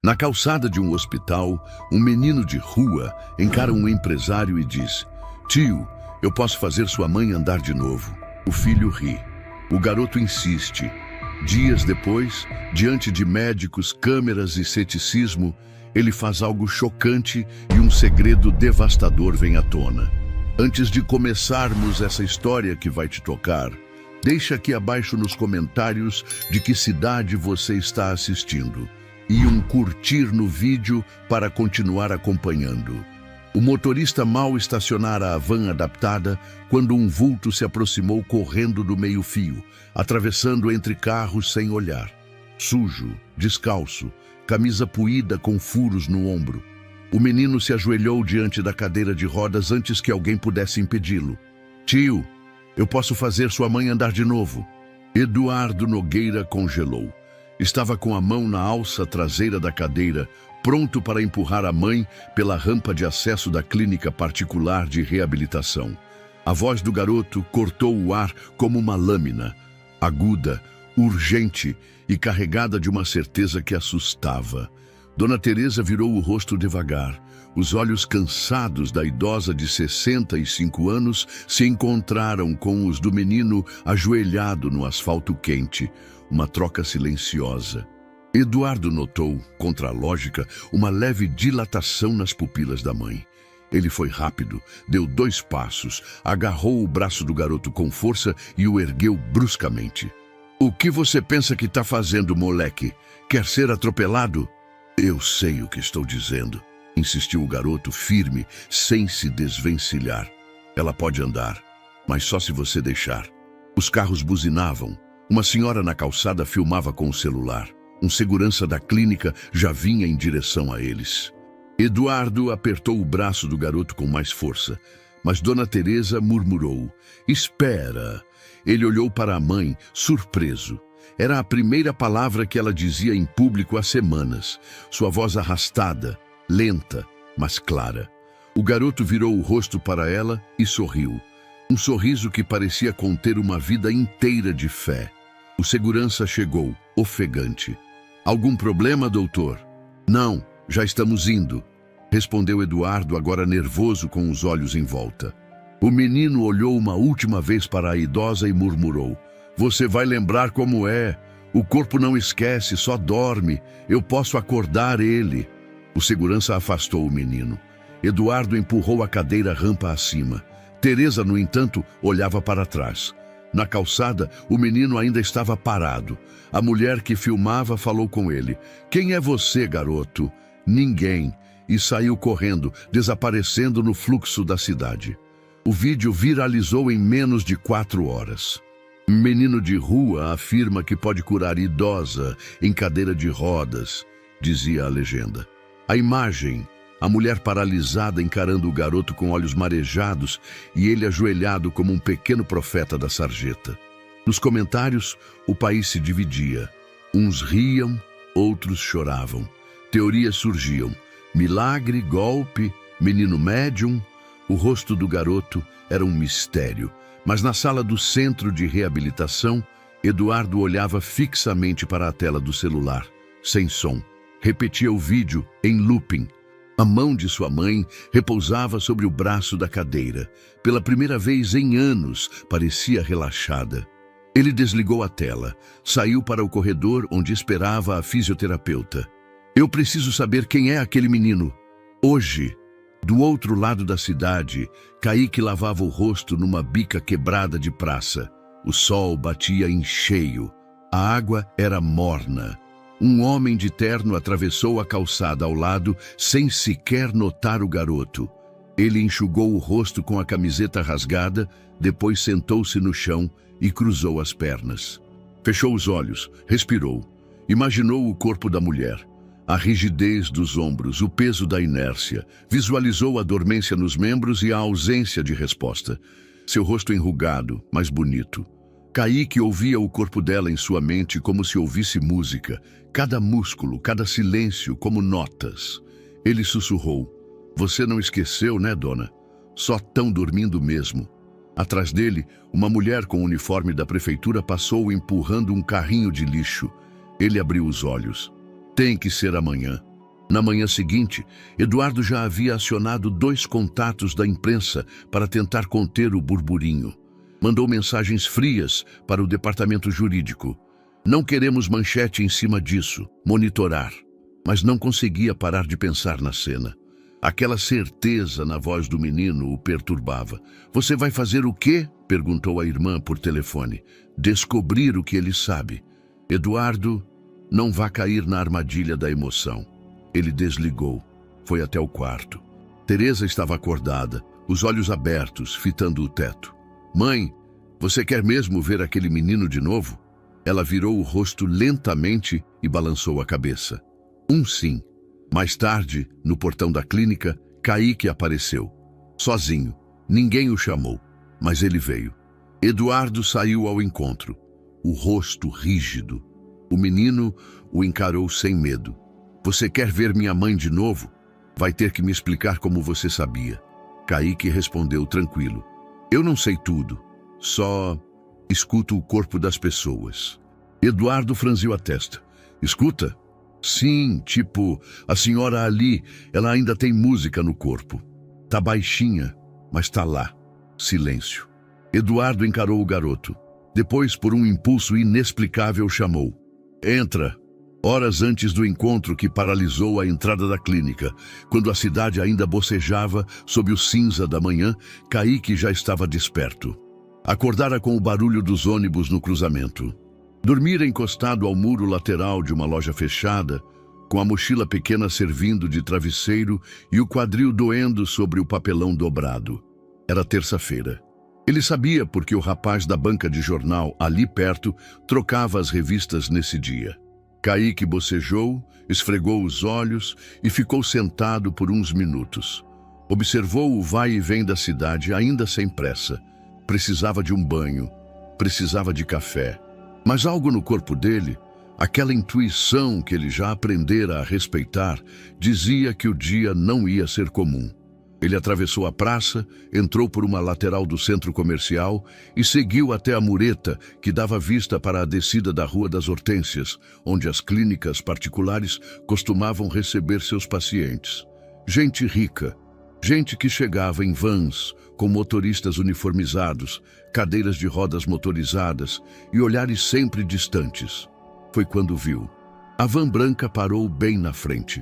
Na calçada de um hospital, um menino de rua encara um empresário e diz: "Tio, eu posso fazer sua mãe andar de novo." O filho ri. O garoto insiste. Dias depois, diante de médicos, câmeras e ceticismo, ele faz algo chocante e um segredo devastador vem à tona. Antes de começarmos essa história que vai te tocar, deixa aqui abaixo nos comentários de que cidade você está assistindo e um curtir no vídeo para continuar acompanhando. O motorista mal estacionara a van adaptada quando um vulto se aproximou correndo do meio-fio, atravessando entre carros sem olhar. Sujo, descalço, camisa puída com furos no ombro. O menino se ajoelhou diante da cadeira de rodas antes que alguém pudesse impedi-lo. "Tio, eu posso fazer sua mãe andar de novo." Eduardo Nogueira congelou. Estava com a mão na alça traseira da cadeira, pronto para empurrar a mãe pela rampa de acesso da clínica particular de reabilitação. A voz do garoto cortou o ar como uma lâmina, aguda, urgente e carregada de uma certeza que assustava. Dona Teresa virou o rosto devagar. Os olhos cansados da idosa de 65 anos se encontraram com os do menino ajoelhado no asfalto quente, uma troca silenciosa. Eduardo notou, contra a lógica, uma leve dilatação nas pupilas da mãe. Ele foi rápido, deu 2 passos, agarrou o braço do garoto com força e o ergueu bruscamente. "O que você pensa que está fazendo, moleque? Quer ser atropelado?" "Eu sei o que estou dizendo", insistiu o garoto firme, sem se desvencilhar. "Ela pode andar, mas só se você deixar." Os carros buzinavam. Uma senhora na calçada filmava com o celular. Um segurança da clínica já vinha em direção a eles. Eduardo apertou o braço do garoto com mais força, mas Dona Teresa murmurou: "Espera." Ele olhou para a mãe, surpreso. Era a primeira palavra que ela dizia em público há semanas. Sua voz arrastada, lenta, mas clara. O garoto virou o rosto para ela e sorriu. Um sorriso que parecia conter uma vida inteira de fé. O segurança chegou, ofegante. "Algum problema, doutor?" "Não, já estamos indo", respondeu Eduardo, agora nervoso com os olhos em volta. O menino olhou uma última vez para a idosa e murmurou: "Você vai lembrar como é. O corpo não esquece, só dorme. Eu posso acordar ele." O segurança afastou o menino. Eduardo empurrou a cadeira rampa acima. Teresa, no entanto, olhava para trás. Na calçada, o menino ainda estava parado. A mulher que filmava falou com ele: "Quem é você, garoto?" "Ninguém." E saiu correndo, desaparecendo no fluxo da cidade. O vídeo viralizou em menos de 4 horas. "Menino de rua afirma que pode curar idosa em cadeira de rodas", dizia a legenda. A imagem, a mulher paralisada encarando o garoto com olhos marejados e ele ajoelhado como um pequeno profeta da sarjeta. Nos comentários, o país se dividia. Uns riam, outros choravam. Teorias surgiam: milagre, golpe, menino médium. O rosto do garoto era um mistério, mas na sala do centro de reabilitação, Eduardo olhava fixamente para a tela do celular, sem som. Repetia o vídeo em looping. A mão de sua mãe repousava sobre o braço da cadeira. Pela primeira vez em anos, parecia relaxada. Ele desligou a tela, saiu para o corredor onde esperava a fisioterapeuta. "Eu preciso saber quem é aquele menino." Hoje, do outro lado da cidade, Kaique lavava o rosto numa bica quebrada de praça. O sol batia em cheio. A água era morna. Um homem de terno atravessou a calçada ao lado sem sequer notar o garoto. Ele enxugou o rosto com a camiseta rasgada, depois sentou-se no chão e cruzou as pernas. Fechou os olhos, respirou. Imaginou o corpo da mulher, a rigidez dos ombros, o peso da inércia. Visualizou a dormência nos membros e a ausência de resposta. Seu rosto enrugado, mas bonito. Kaique ouvia o corpo dela em sua mente como se ouvisse música, cada músculo, cada silêncio como notas. Ele sussurrou: "Você não esqueceu, né, dona? Só tão dormindo mesmo." Atrás dele, uma mulher com o uniforme da prefeitura passou empurrando um carrinho de lixo. Ele abriu os olhos. "Tem que ser amanhã." Na manhã seguinte, Eduardo já havia acionado 2 contatos da imprensa para tentar conter o burburinho. Mandou mensagens frias para o departamento jurídico. Não queremos manchete em cima disso, monitorar. Mas não conseguia parar de pensar na cena. Aquela certeza na voz do menino o perturbava. Você vai fazer o quê? Perguntou a irmã por telefone. Descobrir o que ele sabe. Eduardo, não vá cair na armadilha da emoção. Ele desligou. Foi até o quarto. Teresa estava acordada, os olhos abertos, fitando o teto. Mãe, você quer mesmo ver aquele menino de novo? Ela virou o rosto lentamente e balançou a cabeça. Sim. Mais tarde, no portão da clínica, Kaique apareceu. Sozinho. Ninguém o chamou, mas ele veio. Eduardo saiu ao encontro, o rosto rígido. O menino o encarou sem medo. Você quer ver minha mãe de novo? Vai ter que me explicar como você sabia. Kaique respondeu tranquilo. Eu não sei tudo, só escuto o corpo das pessoas. Eduardo franziu a testa. Escuta? Sim, tipo, a senhora ali, ela ainda tem música no corpo. Tá baixinha, mas tá lá. Silêncio. Eduardo encarou o garoto. Depois, por um impulso inexplicável, chamou. Entra. Horas antes do encontro que paralisou a entrada da clínica, quando a cidade ainda bocejava sob o cinza da manhã, Kaique já estava desperto. Acordara com o barulho dos ônibus no cruzamento. Dormira encostado ao muro lateral de uma loja fechada, com a mochila pequena servindo de travesseiro e o quadril doendo sobre o papelão dobrado. Era terça-feira. Ele sabia porque o rapaz da banca de jornal, ali perto, trocava as revistas nesse dia. Kaique bocejou, esfregou os olhos e ficou sentado por uns minutos. Observou o vai e vem da cidade, ainda sem pressa. Precisava de um banho, precisava de café. Mas algo no corpo dele, aquela intuição que ele já aprendera a respeitar, dizia que o dia não ia ser comum. Ele atravessou a praça, entrou por uma lateral do centro comercial e seguiu até a mureta que dava vista para a descida da Rua das Hortênsias, onde as clínicas particulares costumavam receber seus pacientes. Gente rica, gente que chegava em vans, com motoristas uniformizados, cadeiras de rodas motorizadas e olhares sempre distantes. Foi quando viu. A van branca parou bem na frente.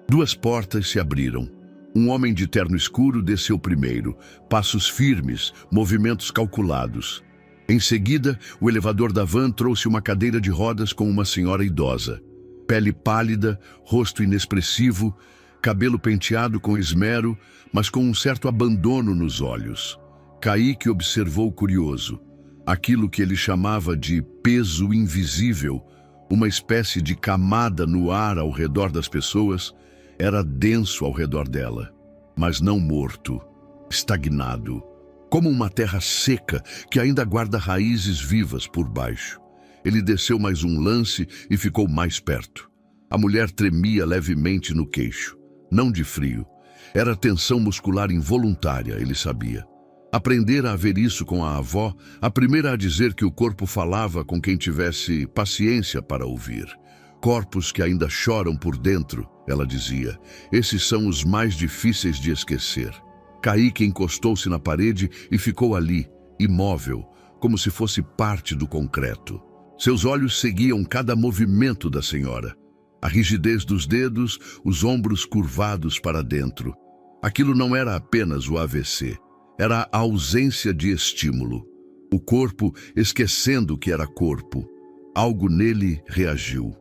2 portas se abriram. Um homem de terno escuro desceu primeiro, passos firmes, movimentos calculados. Em seguida, o elevador da van trouxe uma cadeira de rodas com uma senhora idosa. Pele pálida, rosto inexpressivo, cabelo penteado com esmero, mas com um certo abandono nos olhos. Kaique observou curioso. Aquilo que ele chamava de peso invisível, uma espécie de camada no ar ao redor das pessoas, era denso ao redor dela, mas não morto, estagnado, como uma terra seca que ainda guarda raízes vivas por baixo. Ele desceu mais um lance e ficou mais perto. A mulher tremia levemente no queixo, não de frio. Era tensão muscular involuntária, ele sabia. Aprendera a ver isso com a avó, a primeira a dizer que o corpo falava com quem tivesse paciência para ouvir. Corpos que ainda choram por dentro, ela dizia. Esses são os mais difíceis de esquecer. Kaique encostou-se na parede e ficou ali, imóvel, como se fosse parte do concreto. Seus olhos seguiam cada movimento da senhora. A rigidez dos dedos, os ombros curvados para dentro. Aquilo não era apenas o AVC. Era a ausência de estímulo. O corpo esquecendo que era corpo. Algo nele reagiu.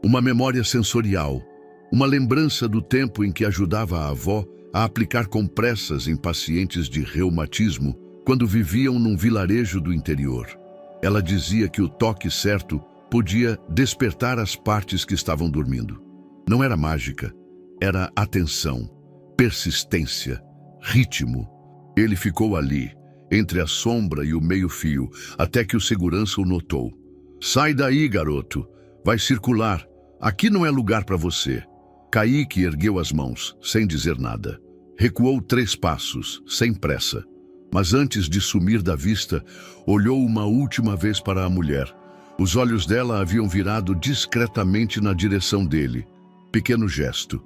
Uma memória sensorial. Uma lembrança do tempo em que ajudava a avó a aplicar compressas em pacientes de reumatismo quando viviam num vilarejo do interior. Ela dizia que o toque certo podia despertar as partes que estavam dormindo. Não era mágica, era atenção, persistência, ritmo. Ele ficou ali, entre a sombra e o meio-fio, até que o segurança o notou. Sai daí, garoto. Vai circular. Aqui não é lugar para você. Kaique ergueu as mãos, sem dizer nada. Recuou 3 passos, sem pressa. Mas antes de sumir da vista, olhou uma última vez para a mulher. Os olhos dela haviam virado discretamente na direção dele. Pequeno gesto.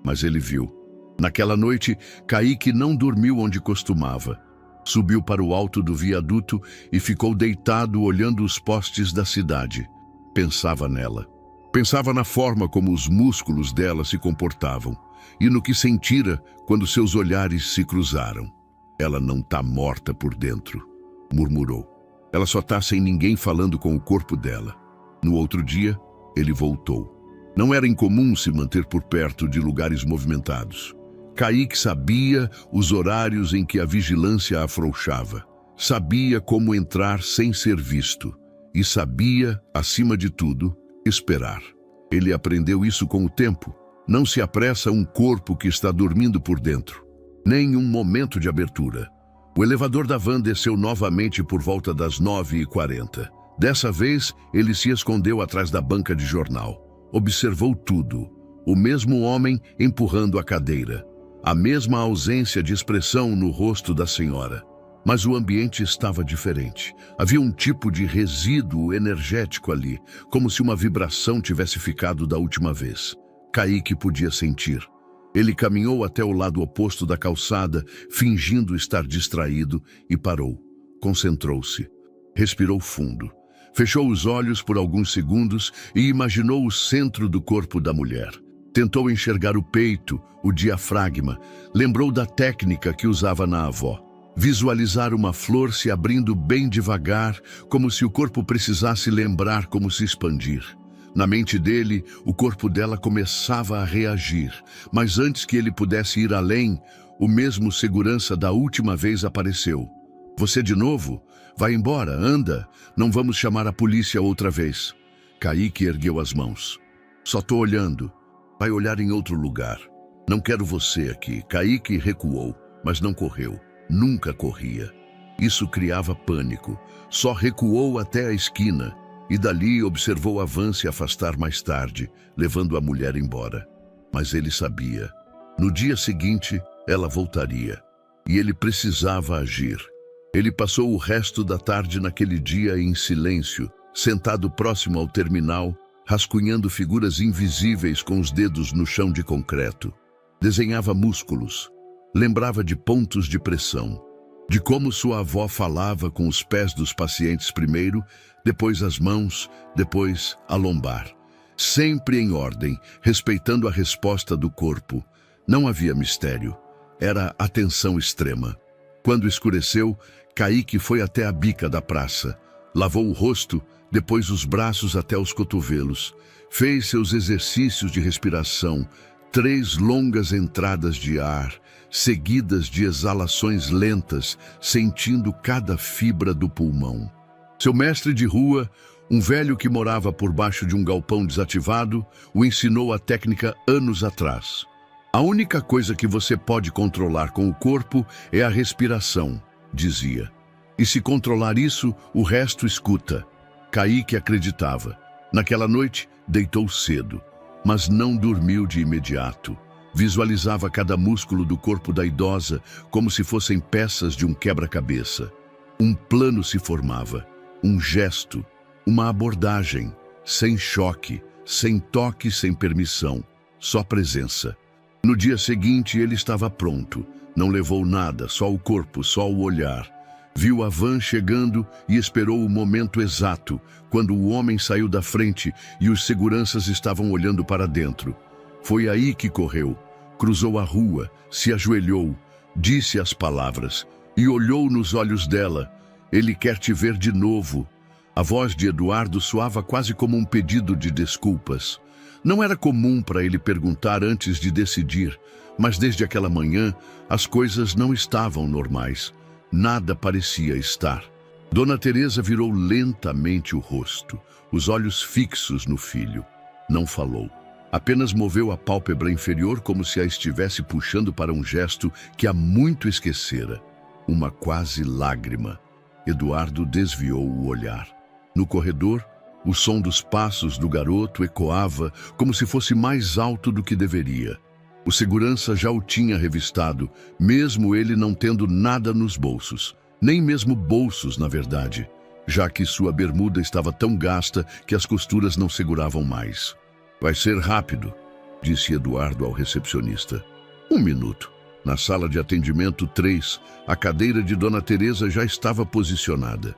mas ele viu. Naquela noite, Kaique não dormiu onde costumava. Subiu para o alto do viaduto e ficou deitado olhando os postes da cidade. Pensava nela. Pensava na forma como os músculos dela se comportavam e no que sentira quando seus olhares se cruzaram. Ela não tá morta por dentro, murmurou. Ela só tá sem ninguém falando com o corpo dela. No outro dia, ele voltou. Não era incomum se manter por perto de lugares movimentados. Kaique sabia os horários em que a vigilância afrouxava. Sabia como entrar sem ser visto. E sabia, acima de tudo, esperar. Ele aprendeu isso com o tempo. Não se apressa um corpo que está dormindo por dentro. Nem um momento de abertura. O elevador da van desceu novamente por volta das 9h40. Dessa vez, ele se escondeu atrás da banca de jornal. Observou tudo. O mesmo homem empurrando a cadeira. A mesma ausência de expressão no rosto da senhora. Mas o ambiente estava diferente. Havia um tipo de resíduo energético ali, como se uma vibração tivesse ficado da última vez. Kaique podia sentir. Ele caminhou até o lado oposto da calçada, fingindo estar distraído, e parou. Concentrou-se. Respirou fundo. Fechou os olhos por alguns segundos e imaginou o centro do corpo da mulher. Tentou enxergar o peito, o diafragma. Lembrou da técnica que usava na avó. Visualizar uma flor se abrindo bem devagar, como se o corpo precisasse lembrar como se expandir. Na mente dele, o corpo dela começava a reagir, mas antes que ele pudesse ir além, o mesmo segurança da última vez apareceu. Você de novo? Vai embora, anda. Não vamos chamar a polícia outra vez. Kaique ergueu as mãos. Só tô olhando. Vai olhar em outro lugar. Não quero você aqui. Kaique recuou, mas não correu. Nunca corria. Isso criava pânico. Só recuou até a esquina. E dali observou a van se afastar mais tarde, levando a mulher embora. Mas ele sabia. No dia seguinte, ela voltaria. E ele precisava agir. Ele passou o resto da tarde naquele dia em silêncio, sentado próximo ao terminal, rascunhando figuras invisíveis com os dedos no chão de concreto. Desenhava músculos. Lembrava de pontos de pressão. De como sua avó falava com os pés dos pacientes primeiro, depois as mãos, depois a lombar. Sempre em ordem, respeitando a resposta do corpo. Não havia mistério. Era atenção extrema. Quando escureceu, Kaique foi até a bica da praça. Lavou o rosto, depois os braços até os cotovelos. Fez seus exercícios de respiração, 3 longas entradas de ar, seguidas de exalações lentas, sentindo cada fibra do pulmão. Seu mestre de rua, um velho que morava por baixo de um galpão desativado, o ensinou a técnica anos atrás. A única coisa que você pode controlar com o corpo é a respiração, dizia. E se controlar isso, o resto escuta. Kaique acreditava. Naquela noite, deitou cedo, mas não dormiu de imediato. Visualizava cada músculo do corpo da idosa como se fossem peças de um quebra-cabeça. Um plano se formava, um gesto, uma abordagem, sem choque, sem toque, sem permissão, só presença. No dia seguinte ele estava pronto, não levou nada, só o corpo, só o olhar. Viu a van chegando e esperou o momento exato, quando o homem saiu da frente e os seguranças estavam olhando para dentro. Foi aí que correu. Cruzou a rua, se ajoelhou, disse as palavras e olhou nos olhos dela. Ele quer te ver de novo. A voz de Eduardo soava quase como um pedido de desculpas. Não era comum para ele perguntar antes de decidir, mas desde aquela manhã as coisas não estavam normais. Nada parecia estar. Dona Teresa virou lentamente o rosto, os olhos fixos no filho. Não falou. Apenas moveu a pálpebra inferior como se a estivesse puxando para um gesto que há muito esquecera. Uma quase lágrima. Eduardo desviou o olhar. No corredor, o som dos passos do garoto ecoava como se fosse mais alto do que deveria. O segurança já o tinha revistado, mesmo ele não tendo nada nos bolsos. Nem mesmo bolsos, na verdade, já que sua bermuda estava tão gasta que as costuras não seguravam mais. Vai ser rápido, disse Eduardo ao recepcionista. 1 minuto. Na sala de atendimento 3, a cadeira de Dona Teresa já estava posicionada.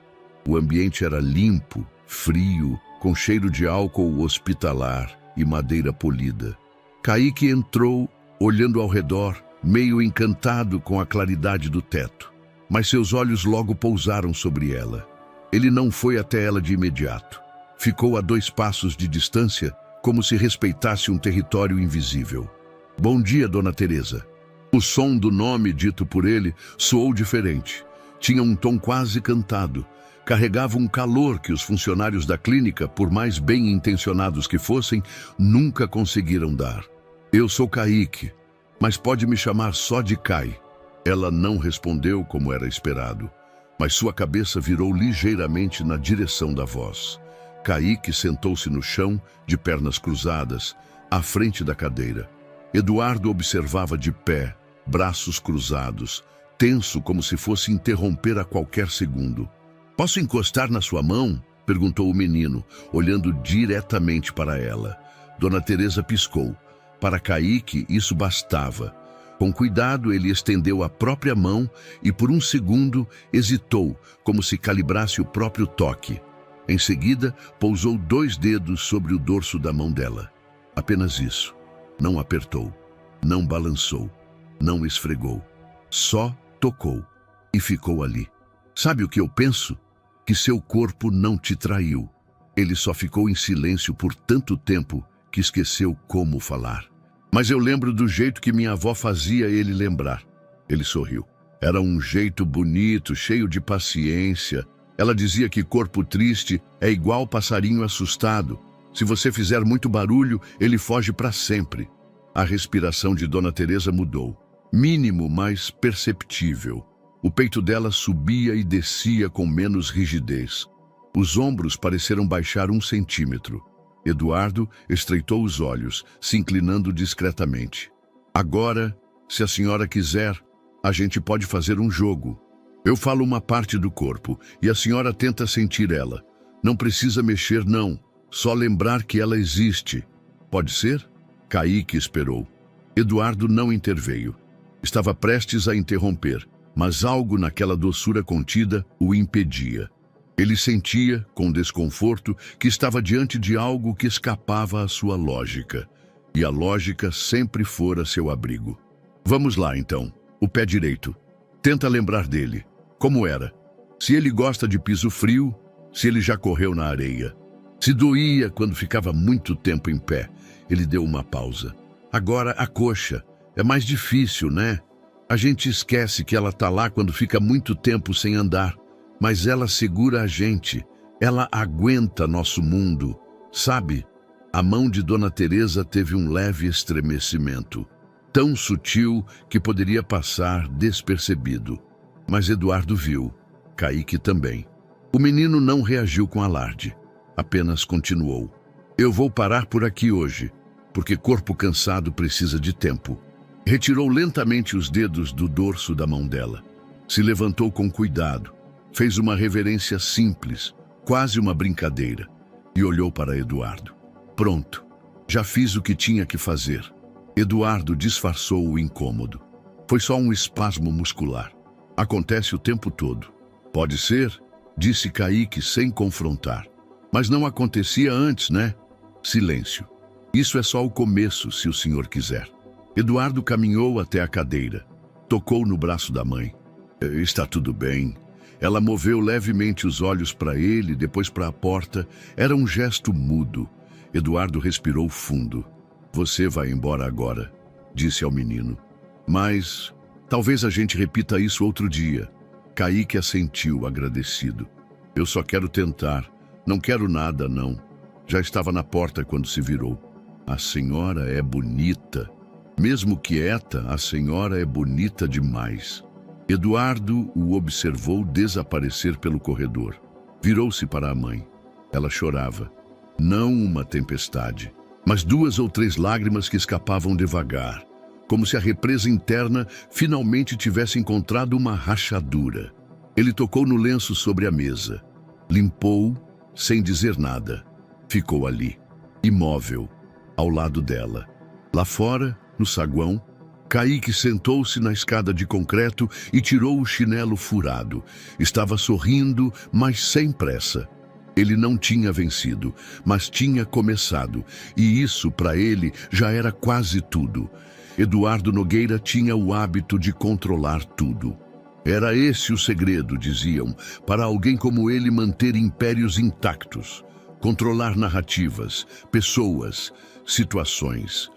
O ambiente era limpo, frio, com cheiro de álcool hospitalar e madeira polida. Kaique entrou, olhando ao redor, meio encantado com a claridade do teto. Mas seus olhos logo pousaram sobre ela. Ele não foi até ela de imediato. Ficou a 2 passos de distância, como se respeitasse um território invisível. Bom dia, Dona Teresa. O som do nome dito por ele soou diferente. Tinha um tom quase cantado. Carregava um calor que os funcionários da clínica, por mais bem intencionados que fossem, nunca conseguiram dar. Eu sou Kaique, mas pode me chamar só de Kai. Ela não respondeu como era esperado, mas sua cabeça virou ligeiramente na direção da voz. Kaique sentou-se no chão, de pernas cruzadas, à frente da cadeira. Eduardo observava de pé, braços cruzados, tenso como se fosse interromper a qualquer segundo. Posso encostar na sua mão? Perguntou o menino, olhando diretamente para ela. Dona Teresa piscou. Para Kaique, isso bastava. Com cuidado, ele estendeu a própria mão e, por um segundo, hesitou, como se calibrasse o próprio toque. Em seguida, pousou 2 dedos sobre o dorso da mão dela. Apenas isso. Não apertou, não balançou, não esfregou. Só tocou e ficou ali. Sabe o que eu penso? Que seu corpo não te traiu. Ele só ficou em silêncio por tanto tempo que esqueceu como falar. Mas eu lembro do jeito que minha avó fazia ele lembrar. Ele sorriu. Era um jeito bonito, cheio de paciência. Ela dizia que corpo triste é igual passarinho assustado. Se você fizer muito barulho, ele foge para sempre. A respiração de Dona Teresa mudou. Mínimo, mas perceptível. O peito dela subia e descia com menos rigidez. Os ombros pareceram baixar 1 centímetro. Eduardo estreitou os olhos, se inclinando discretamente. Agora, se a senhora quiser, a gente pode fazer um jogo. Eu falo uma parte do corpo e a senhora tenta sentir ela. Não precisa mexer, não. Só lembrar que ela existe. Pode ser? Kaique esperou. Eduardo não interveio. Estava prestes a interromper, mas algo naquela doçura contida o impedia. Ele sentia, com desconforto, que estava diante de algo que escapava à sua lógica. E a lógica sempre fora seu abrigo. Vamos lá, então. O pé direito. Tenta lembrar dele. Como era? Se ele gosta de piso frio, se ele já correu na areia. Se doía quando ficava muito tempo em pé. Ele deu uma pausa. Agora a coxa. É mais difícil, né? A gente esquece que ela tá lá quando fica muito tempo sem andar. Mas ela segura a gente. Ela aguenta nosso mundo. Sabe? A mão de Dona Teresa teve um leve estremecimento. Tão sutil que poderia passar despercebido. Mas Eduardo viu. Kaique também. O menino não reagiu com alarde. Apenas continuou. Eu vou parar por aqui hoje, porque corpo cansado precisa de tempo. Retirou lentamente os dedos do dorso da mão dela. Se levantou com cuidado. Fez uma reverência simples, quase uma brincadeira, e olhou para Eduardo. Pronto. Já fiz o que tinha que fazer. Eduardo disfarçou o incômodo. Foi só um espasmo muscular. Acontece o tempo todo. Pode ser, disse Kaique sem confrontar. Mas não acontecia antes, né? Silêncio. Isso é só o começo, se o senhor quiser. Eduardo caminhou até a cadeira. Tocou no braço da mãe. Está tudo bem. Ela moveu levemente os olhos para ele, depois para a porta. Era um gesto mudo. Eduardo respirou fundo. Você vai embora agora, disse ao menino. Mas talvez a gente repita isso outro dia. Kaique assentiu, agradecido. Eu só quero tentar. Não quero nada, não. Já estava na porta quando se virou. A senhora é bonita. Mesmo quieta, a senhora é bonita demais. Eduardo o observou desaparecer pelo corredor. Virou-se para a mãe. Ela chorava. Não uma tempestade, mas 2 ou 3 lágrimas que escapavam devagar, como se a represa interna finalmente tivesse encontrado uma rachadura. Ele tocou no lenço sobre a mesa. Limpou, sem dizer nada. Ficou ali, imóvel, ao lado dela. Lá fora, no saguão, Kaique sentou-se na escada de concreto e tirou o chinelo furado. Estava sorrindo, mas sem pressa. Ele não tinha vencido, mas tinha começado, e isso, para ele, já era quase tudo. Eduardo Nogueira tinha o hábito de controlar tudo. Era esse o segredo, diziam, para alguém como ele manter impérios intactos. Controlar narrativas, pessoas, situações.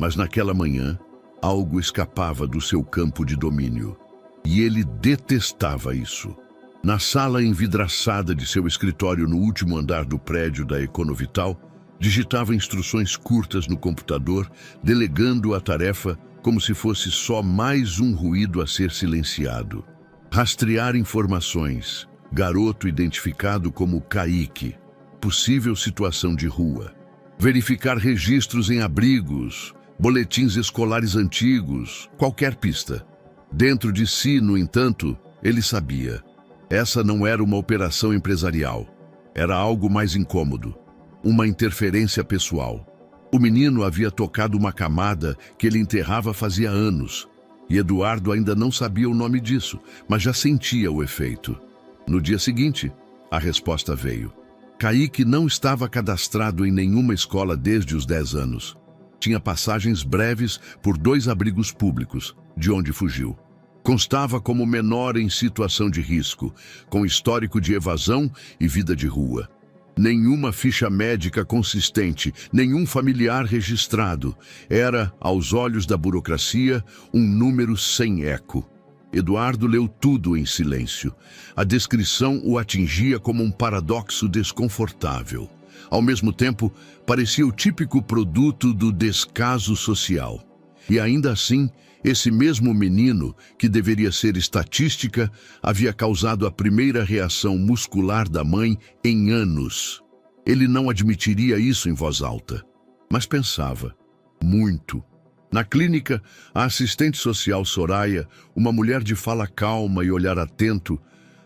Mas naquela manhã, algo escapava do seu campo de domínio. E ele detestava isso. Na sala envidraçada de seu escritório no último andar do prédio da Econovital, digitava instruções curtas no computador, delegando a tarefa como se fosse só mais um ruído a ser silenciado. Rastrear informações. Garoto identificado como Kaique. Possível situação de rua. Verificar registros em abrigos, boletins escolares antigos, qualquer pista. Dentro de si, no entanto, ele sabia. Essa não era uma operação empresarial. Era algo mais incômodo. Uma interferência pessoal. O menino havia tocado uma camada que ele enterrava fazia anos. E Eduardo ainda não sabia o nome disso, mas já sentia o efeito. No dia seguinte, a resposta veio. Kaique não estava cadastrado em nenhuma escola desde os 10 anos. Tinha passagens breves por 2 abrigos públicos, de onde fugiu. Constava como menor em situação de risco, com histórico de evasão e vida de rua. Nenhuma ficha médica consistente, nenhum familiar registrado. Era, aos olhos da burocracia, um número sem eco. Eduardo leu tudo em silêncio. A descrição o atingia como um paradoxo desconfortável. Ao mesmo tempo, parecia o típico produto do descaso social. E ainda assim, esse mesmo menino, que deveria ser estatística, havia causado a primeira reação muscular da mãe em anos. Ele não admitiria isso em voz alta, mas pensava muito. Na clínica, a assistente social Soraya, uma mulher de fala calma e olhar atento,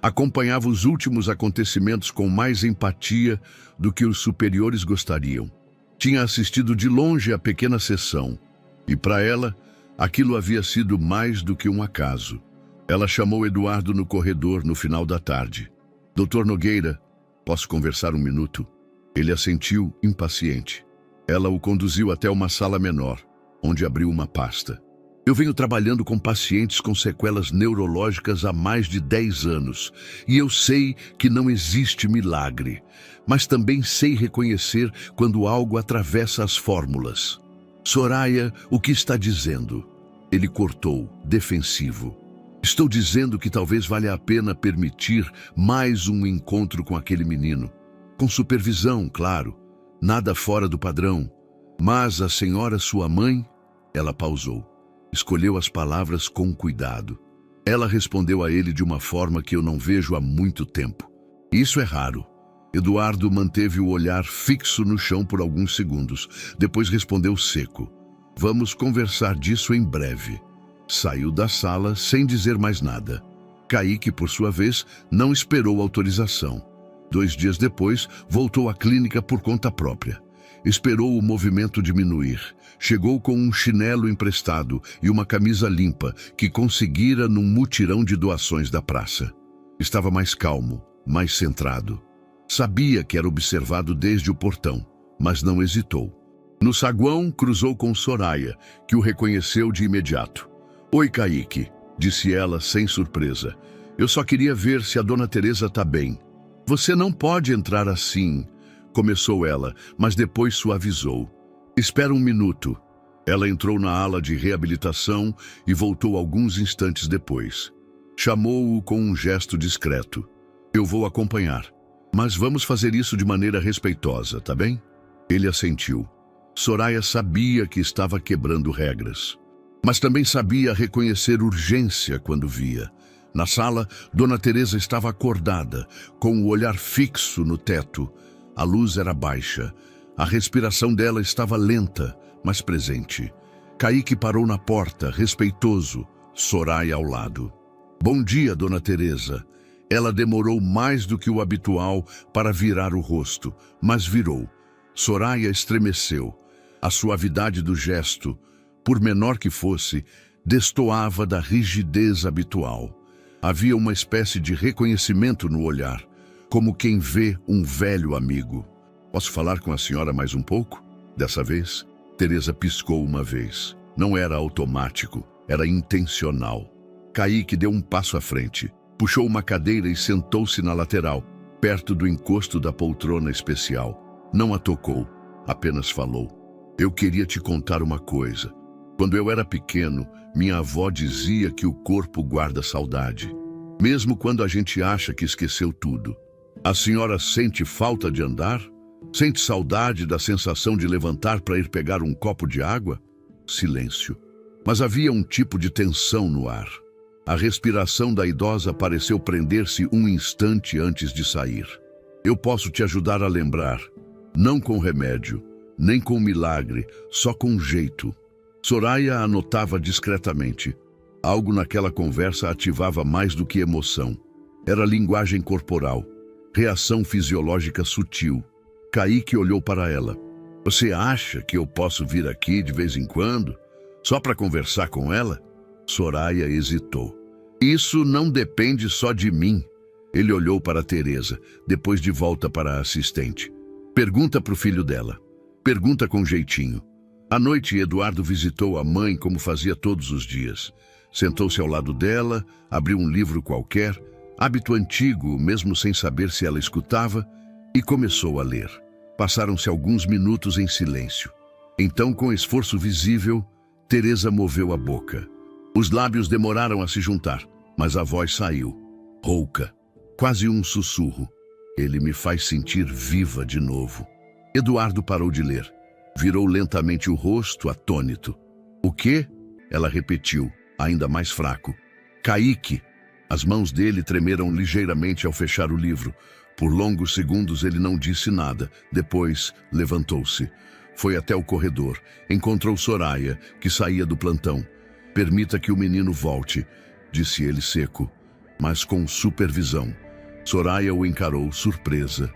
acompanhava os últimos acontecimentos com mais empatia do que os superiores gostariam. Tinha assistido de longe a pequena sessão, e para ela, aquilo havia sido mais do que um acaso. Ela chamou Eduardo no corredor no final da tarde. Doutor Nogueira, posso conversar um minuto? Ele assentiu, impaciente. Ela o conduziu até uma sala menor, onde abriu uma pasta. Eu venho trabalhando com pacientes com sequelas neurológicas há mais de 10 anos, e eu sei que não existe milagre, mas também sei reconhecer quando algo atravessa as fórmulas. Soraya, o que está dizendo? Ele cortou, defensivo. Estou dizendo que talvez valha a pena permitir mais um encontro com aquele menino. Com supervisão, claro, nada fora do padrão. Mas a senhora, sua mãe... Ela pausou. Escolheu as palavras com cuidado. Ela respondeu a ele de uma forma que eu não vejo há muito tempo. Isso é raro. Eduardo manteve o olhar fixo no chão por alguns segundos. Depois respondeu seco. Vamos conversar disso em breve. Saiu da sala sem dizer mais nada. Kaique, por sua vez, não esperou autorização. 2 dias depois, voltou à clínica por conta própria. Esperou o movimento diminuir. Chegou com um chinelo emprestado e uma camisa limpa que conseguira num mutirão de doações da praça. Estava mais calmo, mais centrado. Sabia que era observado desde o portão, mas não hesitou. No saguão, cruzou com Soraya, que o reconheceu de imediato. Oi, Kaique, disse ela sem surpresa. Eu só queria ver se a dona Teresa está bem. Você não pode entrar assim, começou ela, mas depois suavizou. Espera um minuto. Ela entrou na ala de reabilitação e voltou alguns instantes depois. Chamou-o com um gesto discreto. Eu vou acompanhar, mas vamos fazer isso de maneira respeitosa, tá bem? Ele assentiu. Soraya sabia que estava quebrando regras, mas também sabia reconhecer urgência quando via. Na sala, Dona Teresa estava acordada, com o olhar fixo no teto. A luz era baixa. A respiração dela estava lenta, mas presente. Kaique parou na porta, respeitoso, Soraya ao lado. Bom dia, Dona Teresa. Ela demorou mais do que o habitual para virar o rosto, mas virou. Soraya estremeceu. A suavidade do gesto, por menor que fosse, destoava da rigidez habitual. Havia uma espécie de reconhecimento no olhar, como quem vê um velho amigo. Posso falar com a senhora mais um pouco? Dessa vez, Teresa piscou uma vez. Não era automático, era intencional. Kaique deu um passo à frente, puxou uma cadeira e sentou-se na lateral, perto do encosto da poltrona especial. Não a tocou, apenas falou. Eu queria te contar uma coisa. Quando eu era pequeno, minha avó dizia que o corpo guarda saudade, mesmo quando a gente acha que esqueceu tudo. A senhora sente falta de andar? Sente saudade da sensação de levantar para ir pegar um copo de água? Silêncio. Mas havia um tipo de tensão no ar. A respiração da idosa pareceu prender-se um instante antes de sair. Eu posso te ajudar a lembrar. Não com remédio, nem com milagre, só com jeito. Soraya anotava discretamente. Algo naquela conversa ativava mais do que emoção. Era linguagem corporal, reação fisiológica sutil. Kaique olhou para ela. Você acha que eu posso vir aqui de vez em quando, só para conversar com ela? Soraya hesitou. Isso não depende só de mim. Ele olhou para Teresa, depois de volta para a assistente. Pergunta para o filho dela. Pergunta com jeitinho. À noite, Eduardo visitou a mãe como fazia todos os dias. Sentou-se ao lado dela, abriu um livro qualquer, hábito antigo, mesmo sem saber se ela escutava, e começou a ler. Passaram-se alguns minutos em silêncio. Então, com esforço visível, Teresa moveu a boca. Os lábios demoraram a se juntar, mas a voz saiu, rouca, quase um sussurro. Ele me faz sentir viva de novo. Eduardo parou de ler. Virou lentamente o rosto, atônito. O quê? Ela repetiu, ainda mais fraco. Kaique. As mãos dele tremeram ligeiramente ao fechar o livro. Por longos segundos ele não disse nada. Depois, levantou-se. Foi até o corredor. Encontrou Soraya, que saía do plantão. Permita que o menino volte, disse ele seco, mas com supervisão. Soraya o encarou, surpresa.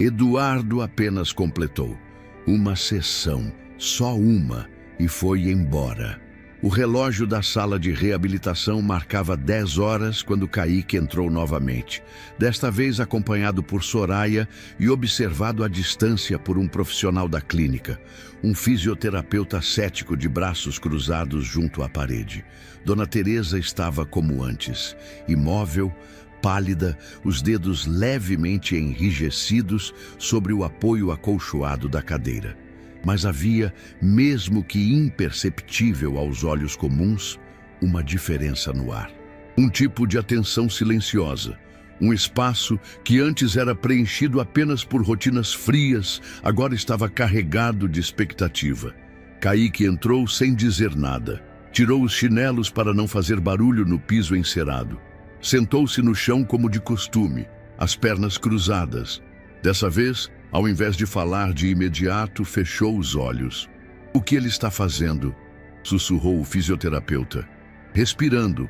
Eduardo apenas completou. Uma sessão, só uma, e foi embora. O relógio da sala de reabilitação marcava 10 horas quando Kaique entrou novamente, desta vez acompanhado por Soraya e observado à distância por um profissional da clínica, um fisioterapeuta cético de braços cruzados junto à parede. Dona Teresa estava como antes, imóvel, pálida, os dedos levemente enrijecidos sobre o apoio acolchoado da cadeira. Mas havia, mesmo que imperceptível aos olhos comuns, uma diferença no ar. Um tipo de atenção silenciosa. Um espaço que antes era preenchido apenas por rotinas frias, agora estava carregado de expectativa. Kaique entrou sem dizer nada. Tirou os chinelos para não fazer barulho no piso encerado. Sentou-se no chão como de costume, as pernas cruzadas. Dessa vez, ao invés de falar de imediato, fechou os olhos. O que ele está fazendo? Sussurrou o fisioterapeuta. Respirando,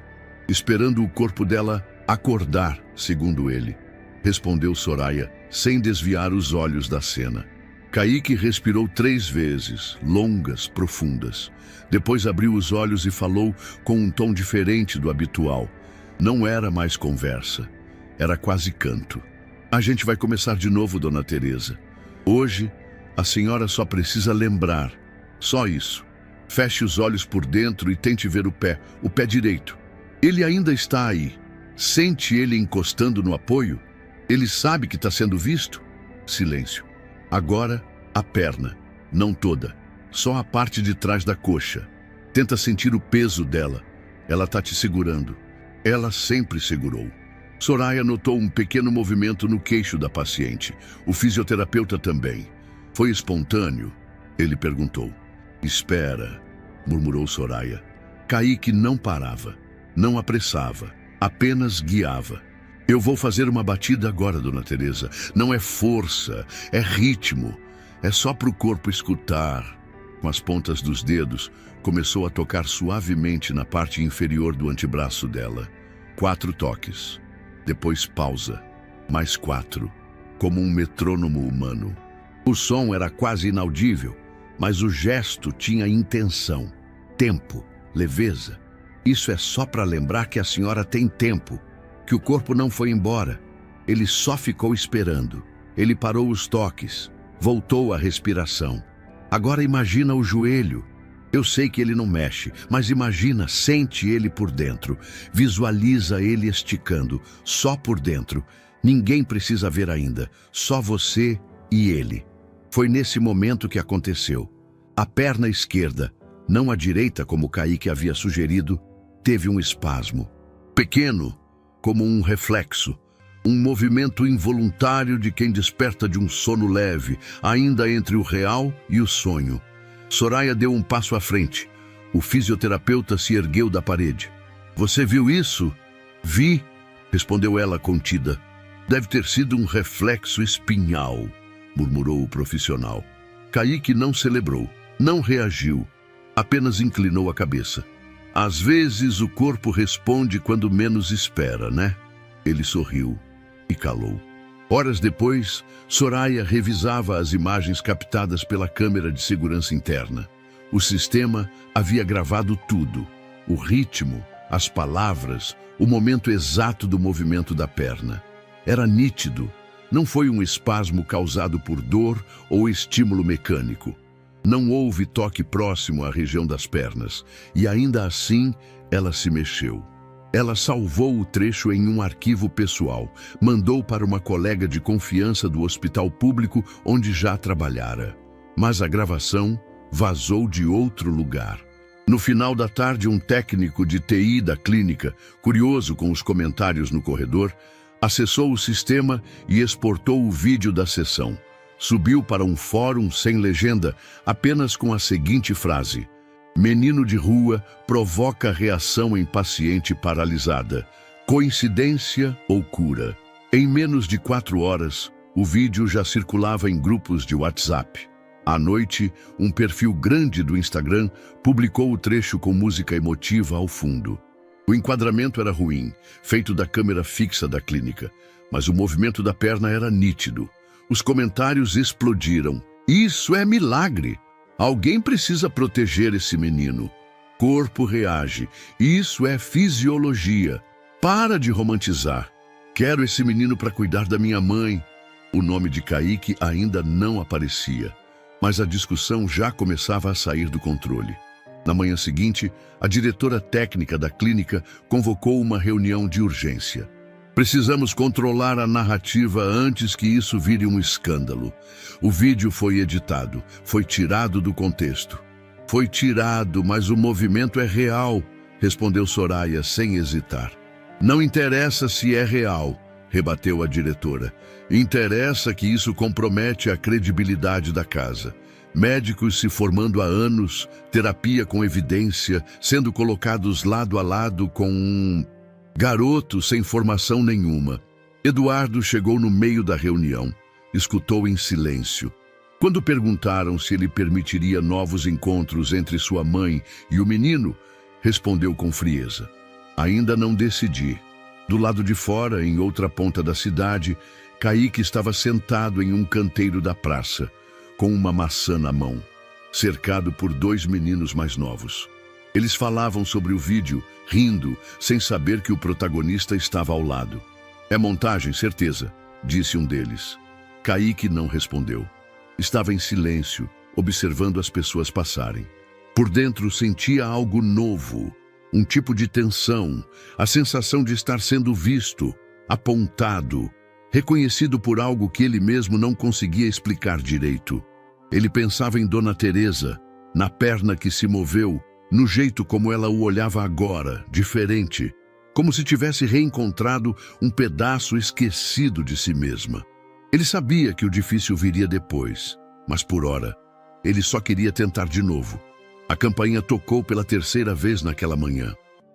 esperando o corpo dela acordar, segundo ele. Respondeu Soraya, sem desviar os olhos da cena. Kaique respirou 3 vezes, longas, profundas. Depois abriu os olhos e falou com um tom diferente do habitual. Não era mais conversa, era quase canto. A gente vai começar de novo, Dona Teresa. Hoje, a senhora só precisa lembrar. Só isso. Feche os olhos por dentro e tente ver o pé direito. Ele ainda está aí. Sente ele encostando no apoio? Ele sabe que está sendo visto? Silêncio. Agora, a perna. Não toda. Só a parte de trás da coxa. Tenta sentir o peso dela. Ela está te segurando. Ela sempre segurou. Soraya notou um pequeno movimento no queixo da paciente. O fisioterapeuta também. Foi espontâneo? Ele perguntou. Espera, murmurou Soraya. Kaique não parava, não apressava, apenas guiava. Eu vou fazer uma batida agora, Dona Teresa. Não é força, é ritmo. É só para o corpo escutar. Com as pontas dos dedos, começou a tocar suavemente na parte inferior do antebraço dela. 4 toques. Depois pausa. Mais 4. Como um metrônomo humano. O som era quase inaudível, mas o gesto tinha intenção, tempo, leveza. Isso é só para lembrar que a senhora tem tempo, que o corpo não foi embora. Ele só ficou esperando. Ele parou os toques, voltou a respiração. Agora imagina o joelho. Eu sei que ele não mexe, mas imagina, sente ele por dentro. Visualiza ele esticando, só por dentro. Ninguém precisa ver ainda, só você e ele. Foi nesse momento que aconteceu. A perna esquerda, não a direita como Kaique havia sugerido, teve um espasmo. Pequeno, como um reflexo. Um movimento involuntário de quem desperta de um sono leve, ainda entre o real e o sonho. Soraya deu um passo à frente. O fisioterapeuta se ergueu da parede. Você viu isso? Vi, respondeu ela contida. Deve ter sido um reflexo espinhal, murmurou o profissional. Kaique não celebrou, não reagiu, apenas inclinou a cabeça. Às vezes o corpo responde quando menos espera, né? Ele sorriu e calou. Horas depois, Soraya revisava as imagens captadas pela câmera de segurança interna. O sistema havia gravado tudo: o ritmo, as palavras, o momento exato do movimento da perna. Era nítido. Não foi um espasmo causado por dor ou estímulo mecânico. Não houve toque próximo à região das pernas, e ainda assim ela se mexeu. Ela salvou o trecho em um arquivo pessoal, mandou para uma colega de confiança do hospital público onde já trabalhara. Mas a gravação vazou de outro lugar. No final da tarde, um técnico de TI da clínica, curioso com os comentários no corredor, acessou o sistema e exportou o vídeo da sessão. Subiu para um fórum sem legenda, apenas com a seguinte frase: menino de rua provoca reação em paciente paralisada. Coincidência ou cura? Em menos de 4 horas, o vídeo já circulava em grupos de WhatsApp. À noite, um perfil grande do Instagram publicou o trecho com música emotiva ao fundo. O enquadramento era ruim, feito da câmera fixa da clínica, mas o movimento da perna era nítido. Os comentários explodiram. Isso é milagre! Alguém precisa proteger esse menino. Corpo reage. Isso é fisiologia. Para de romantizar. Quero esse menino para cuidar da minha mãe. O nome de Kaique ainda não aparecia, mas a discussão já começava a sair do controle. Na manhã seguinte, a diretora técnica da clínica convocou uma reunião de urgência. Precisamos controlar a narrativa antes que isso vire um escândalo. O vídeo foi editado, foi tirado do contexto. Foi tirado, mas o movimento é real, respondeu Soraya sem hesitar. Não interessa se é real, rebateu a diretora. Interessa que isso compromete a credibilidade da casa. Médicos se formando há anos, terapia com evidência, sendo colocados lado a lado com um garoto sem formação nenhuma. Eduardo chegou no meio da reunião. Escutou em silêncio. Quando perguntaram se ele permitiria novos encontros entre sua mãe e o menino, respondeu com frieza: ainda não decidi. Do lado de fora, em outra ponta da cidade, Kaique estava sentado em um canteiro da praça, com uma maçã na mão, cercado por 2 meninos mais novos. Eles falavam sobre o vídeo, rindo, sem saber que o protagonista estava ao lado. É montagem, certeza, disse um deles. Kaique não respondeu. Estava em silêncio, observando as pessoas passarem. Por dentro sentia algo novo, um tipo de tensão, a sensação de estar sendo visto, apontado, reconhecido por algo que ele mesmo não conseguia explicar direito. Ele pensava em Dona Teresa, na perna que se moveu, no jeito como ela o olhava agora, diferente, como se tivesse reencontrado um pedaço esquecido de si mesma. Ele sabia que o difícil viria depois, mas por ora, ele só queria tentar de novo. A campainha tocou pela 3ª vez naquela manhã.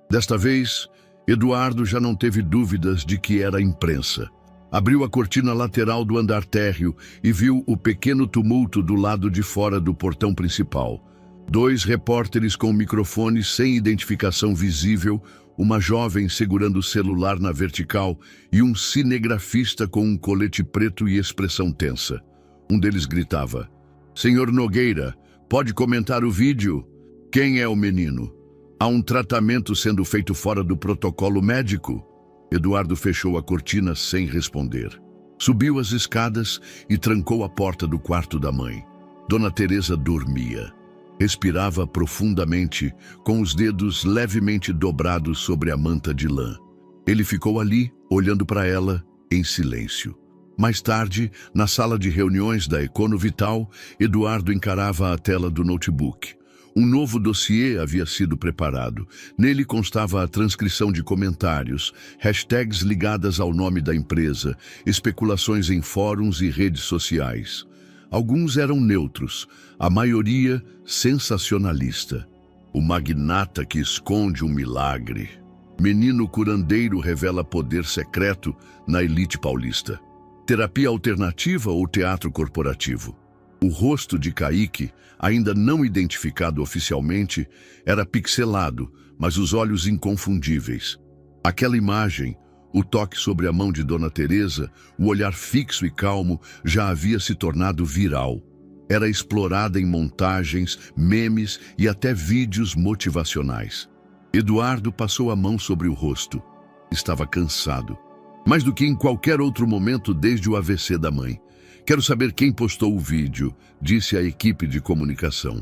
Desta vez, Eduardo já não teve dúvidas de que era a imprensa. Abriu a cortina lateral do andar térreo e viu o pequeno tumulto do lado de fora do portão principal. 2 repórteres com microfones sem identificação visível, uma jovem segurando o celular na vertical e um cinegrafista com um colete preto e expressão tensa. Um deles gritava: Senhor Nogueira, Pode comentar o vídeo? Quem é o menino? Há um tratamento sendo feito fora do protocolo médico? Eduardo fechou a cortina sem responder. Subiu as escadas e trancou a porta do quarto da mãe. Dona Teresa dormia. Respirava profundamente, com os dedos levemente dobrados sobre a manta de lã. Ele ficou ali, olhando para ela, em silêncio. Mais tarde, na sala de reuniões da Econovital, Eduardo encarava a tela do notebook. Um novo dossiê havia sido preparado. Nele constava a transcrição de comentários, hashtags ligadas ao nome da empresa, especulações em fóruns e redes sociais. Alguns eram neutros, a maioria sensacionalista. O magnata que esconde um milagre. Menino curandeiro revela poder secreto na elite paulista. Terapia alternativa ou teatro corporativo? O rosto de Kaique, ainda não identificado oficialmente, era pixelado, mas os olhos inconfundíveis. Aquela imagem, o toque sobre a mão de Dona Teresa, o olhar fixo e calmo, já havia se tornado viral. Era explorada em montagens, memes e até vídeos motivacionais. Eduardo passou a mão sobre o rosto. Estava cansado. Mais do que em qualquer outro momento desde o AVC da mãe. Quero saber quem postou o vídeo, disse a equipe de comunicação.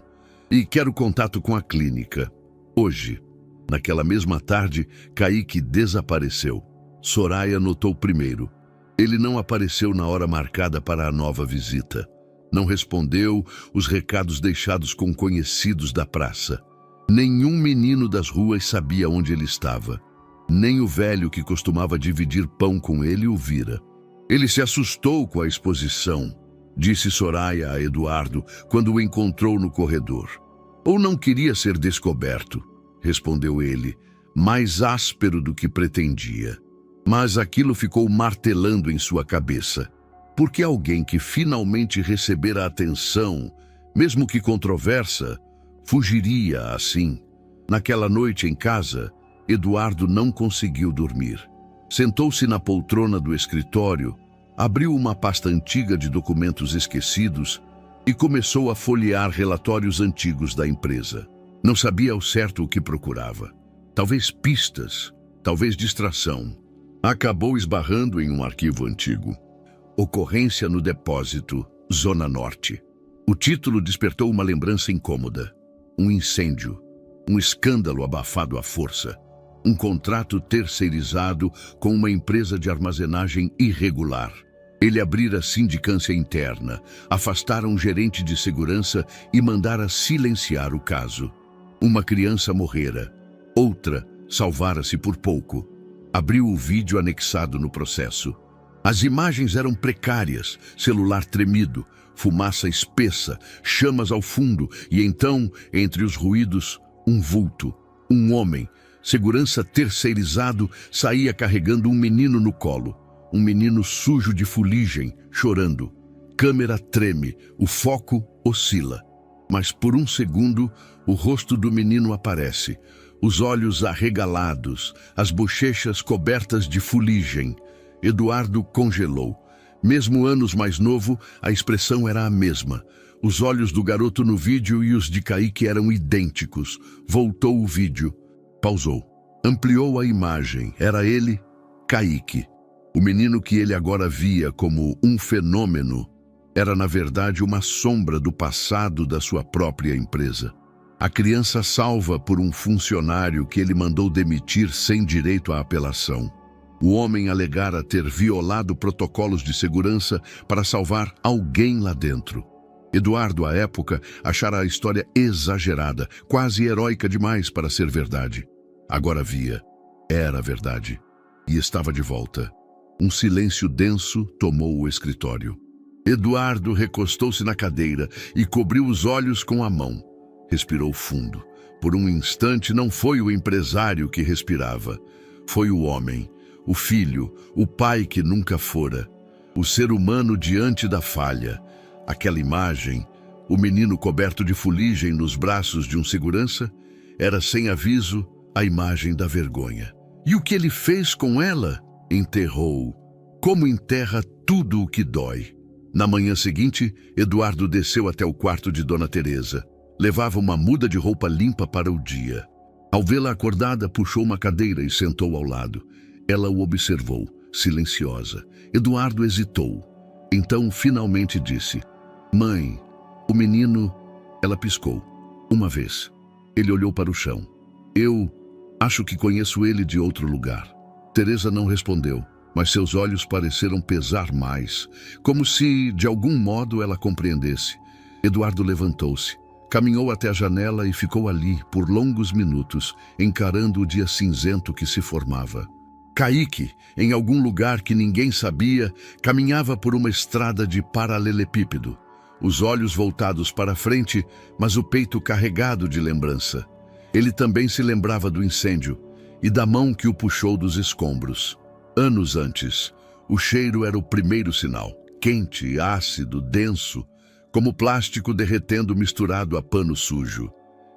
E quero contato com a clínica. Hoje, naquela mesma tarde, Kaique desapareceu. Soraya notou primeiro. Ele não apareceu na hora marcada para a nova visita. Não respondeu os recados deixados com conhecidos da praça. Nenhum menino das ruas sabia onde ele estava. Nem o velho que costumava dividir pão com ele o vira. Ele se assustou com a exposição, disse Soraya a Eduardo quando o encontrou no corredor. Ou não queria ser descoberto, respondeu ele, mais áspero do que pretendia. Mas aquilo ficou martelando em sua cabeça. Por que alguém que finalmente recebera atenção, mesmo que controversa, fugiria assim? Naquela noite em casa, Eduardo não conseguiu dormir. Sentou-se na poltrona do escritório, abriu uma pasta antiga de documentos esquecidos e começou a folhear relatórios antigos da empresa. Não sabia ao certo o que procurava. Talvez pistas, talvez distração. Acabou esbarrando em um arquivo antigo. Ocorrência no depósito, Zona Norte. O título despertou uma lembrança incômoda. Um incêndio, um escândalo abafado à força. Um contrato terceirizado com uma empresa de armazenagem irregular. Ele abrira sindicância interna, afastara um gerente de segurança e mandara silenciar o caso. Uma criança morrera, outra salvara-se por pouco. Abriu o vídeo anexado no processo. As imagens eram precárias, celular tremido, fumaça espessa, chamas ao fundo e então, entre os ruídos, um vulto, um homem. Segurança terceirizado saía carregando um menino no colo. Um menino sujo de fuligem, chorando. Câmera treme, o foco oscila. Mas por um segundo, o rosto do menino aparece. Os olhos arregalados, as bochechas cobertas de fuligem. Eduardo congelou. Mesmo anos mais novo, a expressão era a mesma. Os olhos do garoto no vídeo e os de Kaique eram idênticos. Voltou o vídeo. Pausou. Ampliou a imagem. Era ele, Kaique. O menino que ele agora via como um fenômeno era, na verdade, uma sombra do passado da sua própria empresa. A criança salva por um funcionário que ele mandou demitir sem direito à apelação. O homem alegara ter violado protocolos de segurança para salvar alguém lá dentro. Eduardo, à época, achara a história exagerada, quase heróica demais para ser verdade. Agora via. Era verdade. E estava de volta. Um silêncio denso tomou o escritório. Eduardo recostou-se na cadeira e cobriu os olhos com a mão. Respirou fundo. Por um instante não foi o empresário que respirava. Foi o homem, o filho, o pai que nunca fora. O ser humano diante da falha. Aquela imagem, o menino coberto de fuligem nos braços de um segurança, era sem aviso a imagem da vergonha. E o que ele fez com ela? Enterrou. Como enterra tudo o que dói. Na manhã seguinte, Eduardo desceu até o quarto de Dona Teresa. Levava uma muda de roupa limpa para o dia. Ao vê-la acordada, puxou uma cadeira e sentou ao lado. Ela o observou, silenciosa. Eduardo hesitou. Então, finalmente disse: "Mãe, o menino..." Ela piscou. Uma vez. Ele olhou para o chão. "Eu acho que conheço ele de outro lugar." Teresa não respondeu, mas seus olhos pareceram pesar mais, como se, de algum modo, ela compreendesse. Eduardo levantou-se, caminhou até a janela e ficou ali, por longos minutos, encarando o dia cinzento que se formava. Kaique, em algum lugar que ninguém sabia, caminhava por uma estrada de paralelepípedo, os olhos voltados para a frente, mas o peito carregado de lembrança. Ele também se lembrava do incêndio e da mão que o puxou dos escombros. Anos antes, o cheiro era o primeiro sinal, quente, ácido, denso, como plástico derretendo misturado a pano sujo.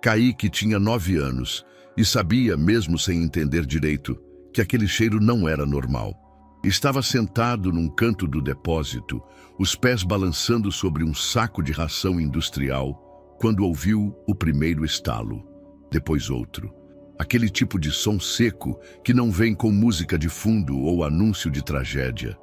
Kaique tinha 9 anos e sabia, mesmo sem entender direito, que aquele cheiro não era normal. Estava sentado num canto do depósito, os pés balançando sobre um saco de ração industrial, quando ouviu o primeiro estalo, depois outro. Aquele tipo de som seco que não vem com música de fundo ou anúncio de tragédia.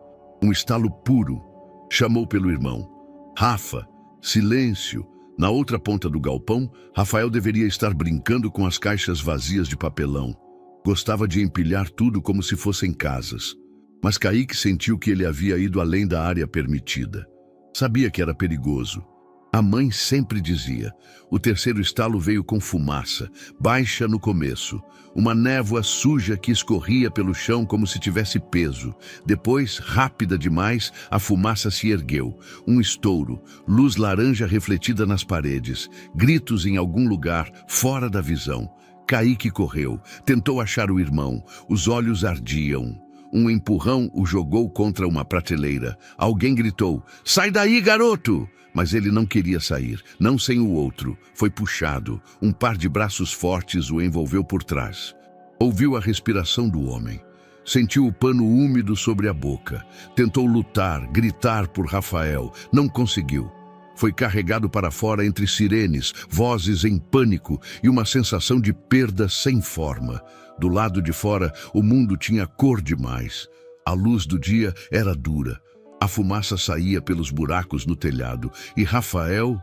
Um estalo puro. Chamou pelo irmão. "Rafa!" Silêncio. Na outra ponta do galpão, Rafael deveria estar brincando com as caixas vazias de papelão. Gostava de empilhar tudo como se fossem casas. Mas Kaique sentiu que ele havia ido além da área permitida. Sabia que era perigoso. A mãe sempre dizia: o terceiro estalo veio com fumaça, baixa no começo, uma névoa suja que escorria pelo chão como se tivesse peso. Depois, rápida demais, a fumaça se ergueu. Um estouro, luz laranja refletida nas paredes, gritos em algum lugar, fora da visão. Kaique correu, tentou achar o irmão, os olhos ardiam. Um empurrão o jogou contra uma prateleira. Alguém gritou: "Sai daí, garoto!" Mas ele não queria sair, não sem o outro. Foi puxado. Um par de braços fortes o envolveu por trás. Ouviu a respiração do homem. Sentiu o pano úmido sobre a boca. Tentou lutar, gritar por Rafael. Não conseguiu. Foi carregado para fora entre sirenes, vozes em pânico e uma sensação de perda sem forma. Do lado de fora, o mundo tinha cor demais. A luz do dia era dura. A fumaça saía pelos buracos no telhado e Rafael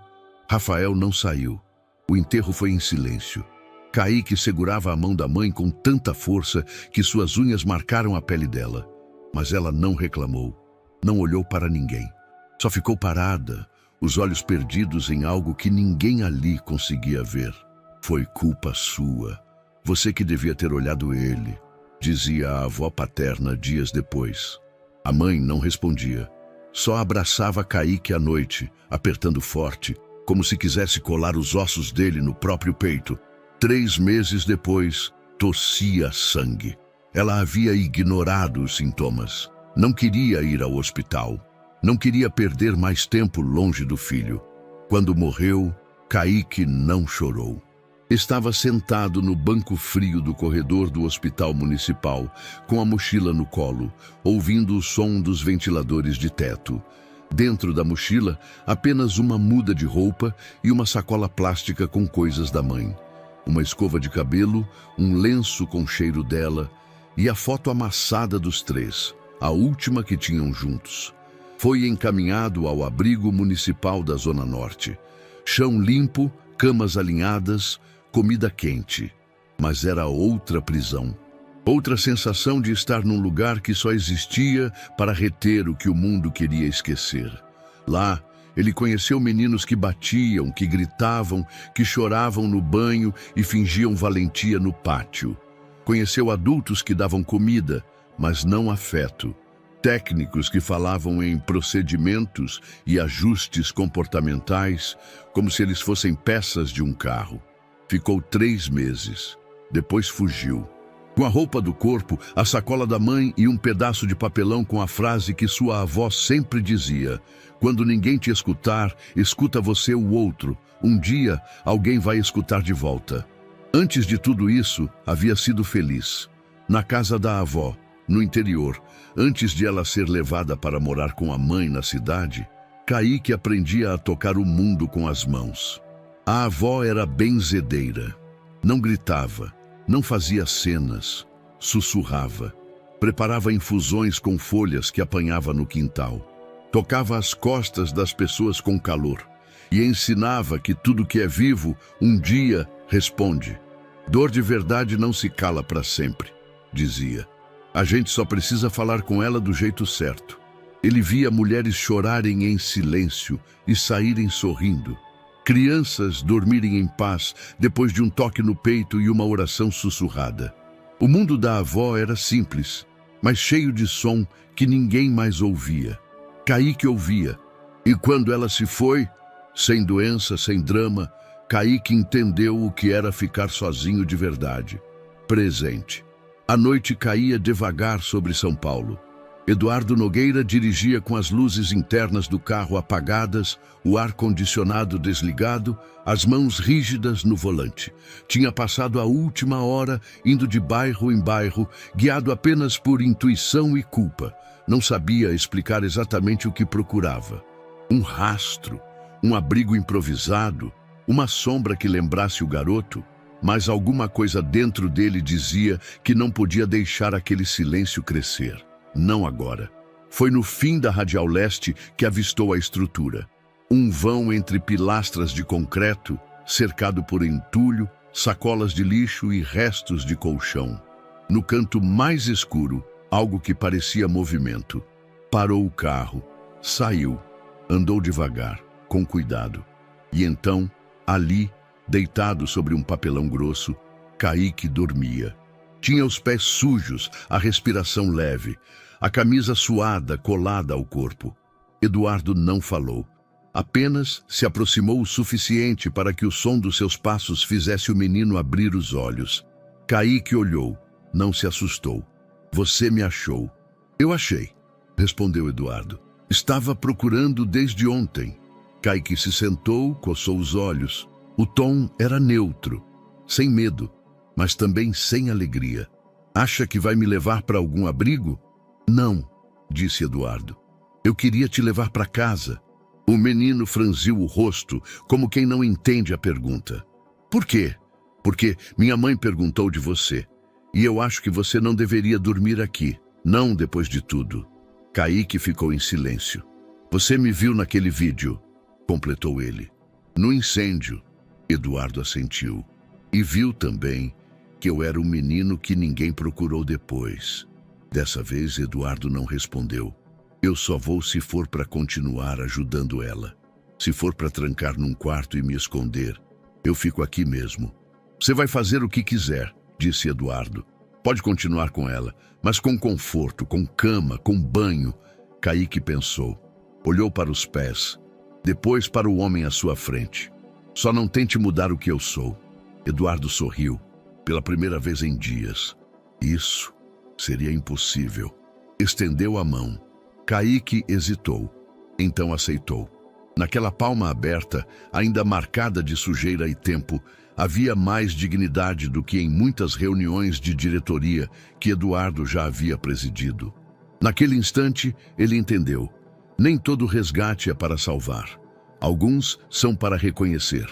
não saiu. O enterro foi em silêncio. Kaique segurava a mão da mãe com tanta força que suas unhas marcaram a pele dela. Mas ela não reclamou, não olhou para ninguém. Só ficou parada, os olhos perdidos em algo que ninguém ali conseguia ver. "Foi culpa sua. Você que devia ter olhado ele", dizia a avó paterna dias depois. A mãe não respondia. Só abraçava Kaique à noite, apertando forte, como se quisesse colar os ossos dele no próprio peito. 3 meses depois, tossia sangue. Ela havia ignorado os sintomas. Não queria ir ao hospital. Não queria perder mais tempo longe do filho. Quando morreu, Kaique não chorou. Estava sentado no banco frio do corredor do hospital municipal, com a mochila no colo, ouvindo o som dos ventiladores de teto. Dentro da mochila, apenas uma muda de roupa e uma sacola plástica com coisas da mãe. Uma escova de cabelo, um lenço com cheiro dela e a foto amassada dos 3, a última que tinham juntos. Foi encaminhado ao abrigo municipal da Zona Norte. Chão limpo, camas alinhadas, comida quente, mas era outra prisão. Outra sensação de estar num lugar que só existia para reter o que o mundo queria esquecer. Lá, ele conheceu meninos que batiam, que gritavam, que choravam no banho e fingiam valentia no pátio. Conheceu adultos que davam comida, mas não afeto. Técnicos que falavam em procedimentos e ajustes comportamentais, como se eles fossem peças de um carro. Ficou 3 meses. Depois fugiu. Com a roupa do corpo, a sacola da mãe e um pedaço de papelão com a frase que sua avó sempre dizia: "Quando ninguém te escutar, escuta você o outro. Um dia, alguém vai escutar de volta." Antes de tudo isso, havia sido feliz. Na casa da avó, no interior, antes de ela ser levada para morar com a mãe na cidade, Kaique aprendia a tocar o mundo com as mãos. A avó era benzedeira. Não gritava, não fazia cenas, sussurrava. Preparava infusões com folhas que apanhava no quintal. Tocava as costas das pessoas com calor e ensinava que tudo que é vivo, um dia responde. Dor de verdade não se cala para sempre, dizia. A gente só precisa falar com ela do jeito certo. Ele via mulheres chorarem em silêncio e saírem sorrindo. Crianças dormirem em paz depois de um toque no peito e uma oração sussurrada. O mundo da avó era simples, mas cheio de som que ninguém mais ouvia. Kaique ouvia, e quando ela se foi, sem doença, sem drama, Kaique entendeu o que era ficar sozinho de verdade, presente. A noite caía devagar sobre São Paulo. Eduardo Nogueira dirigia com as luzes internas do carro apagadas, o ar-condicionado desligado, as mãos rígidas no volante. Tinha passado a última hora indo de bairro em bairro, guiado apenas por intuição e culpa. Não sabia explicar exatamente o que procurava. Um rastro, um abrigo improvisado, uma sombra que lembrasse o garoto, mas alguma coisa dentro dele dizia que não podia deixar aquele silêncio crescer. Não agora. Foi no fim da Radial Leste que avistou a estrutura. Um vão entre pilastras de concreto, cercado por entulho, sacolas de lixo e restos de colchão. No canto mais escuro, algo que parecia movimento. Parou o carro, saiu, andou devagar, com cuidado. E então, ali, deitado sobre um papelão grosso, Kaique dormia. Tinha os pés sujos, a respiração leve, a camisa suada colada ao corpo. Eduardo não falou. Apenas se aproximou o suficiente para que o som dos seus passos fizesse o menino abrir os olhos. Kaique olhou, não se assustou. Você me achou. Eu achei, respondeu Eduardo. Estava procurando desde ontem. Kaique se sentou, coçou os olhos. O tom era neutro, sem medo, mas também sem alegria. Acha que vai me levar para algum abrigo? Não, disse Eduardo. Eu queria te levar para casa. O menino franziu o rosto, como quem não entende a pergunta. Por quê? Porque minha mãe perguntou de você. E eu acho que você não deveria dormir aqui. Não depois de tudo. Kaique ficou em silêncio. Você me viu naquele vídeo, completou ele. No incêndio, Eduardo assentiu. E viu também que eu era um menino que ninguém procurou depois. Dessa vez, Eduardo não respondeu. Eu só vou se for para continuar ajudando ela. Se for para trancar num quarto e me esconder, eu fico aqui mesmo. Você vai fazer o que quiser, disse Eduardo. Pode continuar com ela, mas com conforto, com cama, com banho. Kaique pensou. Olhou para os pés, depois para o homem à sua frente. Só não tente mudar o que eu sou. Eduardo sorriu, pela primeira vez em dias. Isso seria impossível. Estendeu a mão. Kaique hesitou, então aceitou. Naquela palma aberta, ainda marcada de sujeira e tempo, havia mais dignidade do que em muitas reuniões de diretoria que Eduardo já havia presidido. Naquele instante, ele entendeu. Nem todo resgate é para salvar. Alguns são para reconhecer.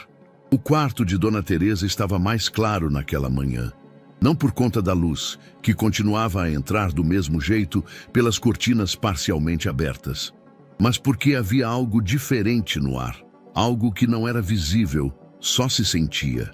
O quarto de Dona Teresa estava mais claro naquela manhã. Não por conta da luz, que continuava a entrar do mesmo jeito pelas cortinas parcialmente abertas, mas porque havia algo diferente no ar, algo que não era visível, só se sentia.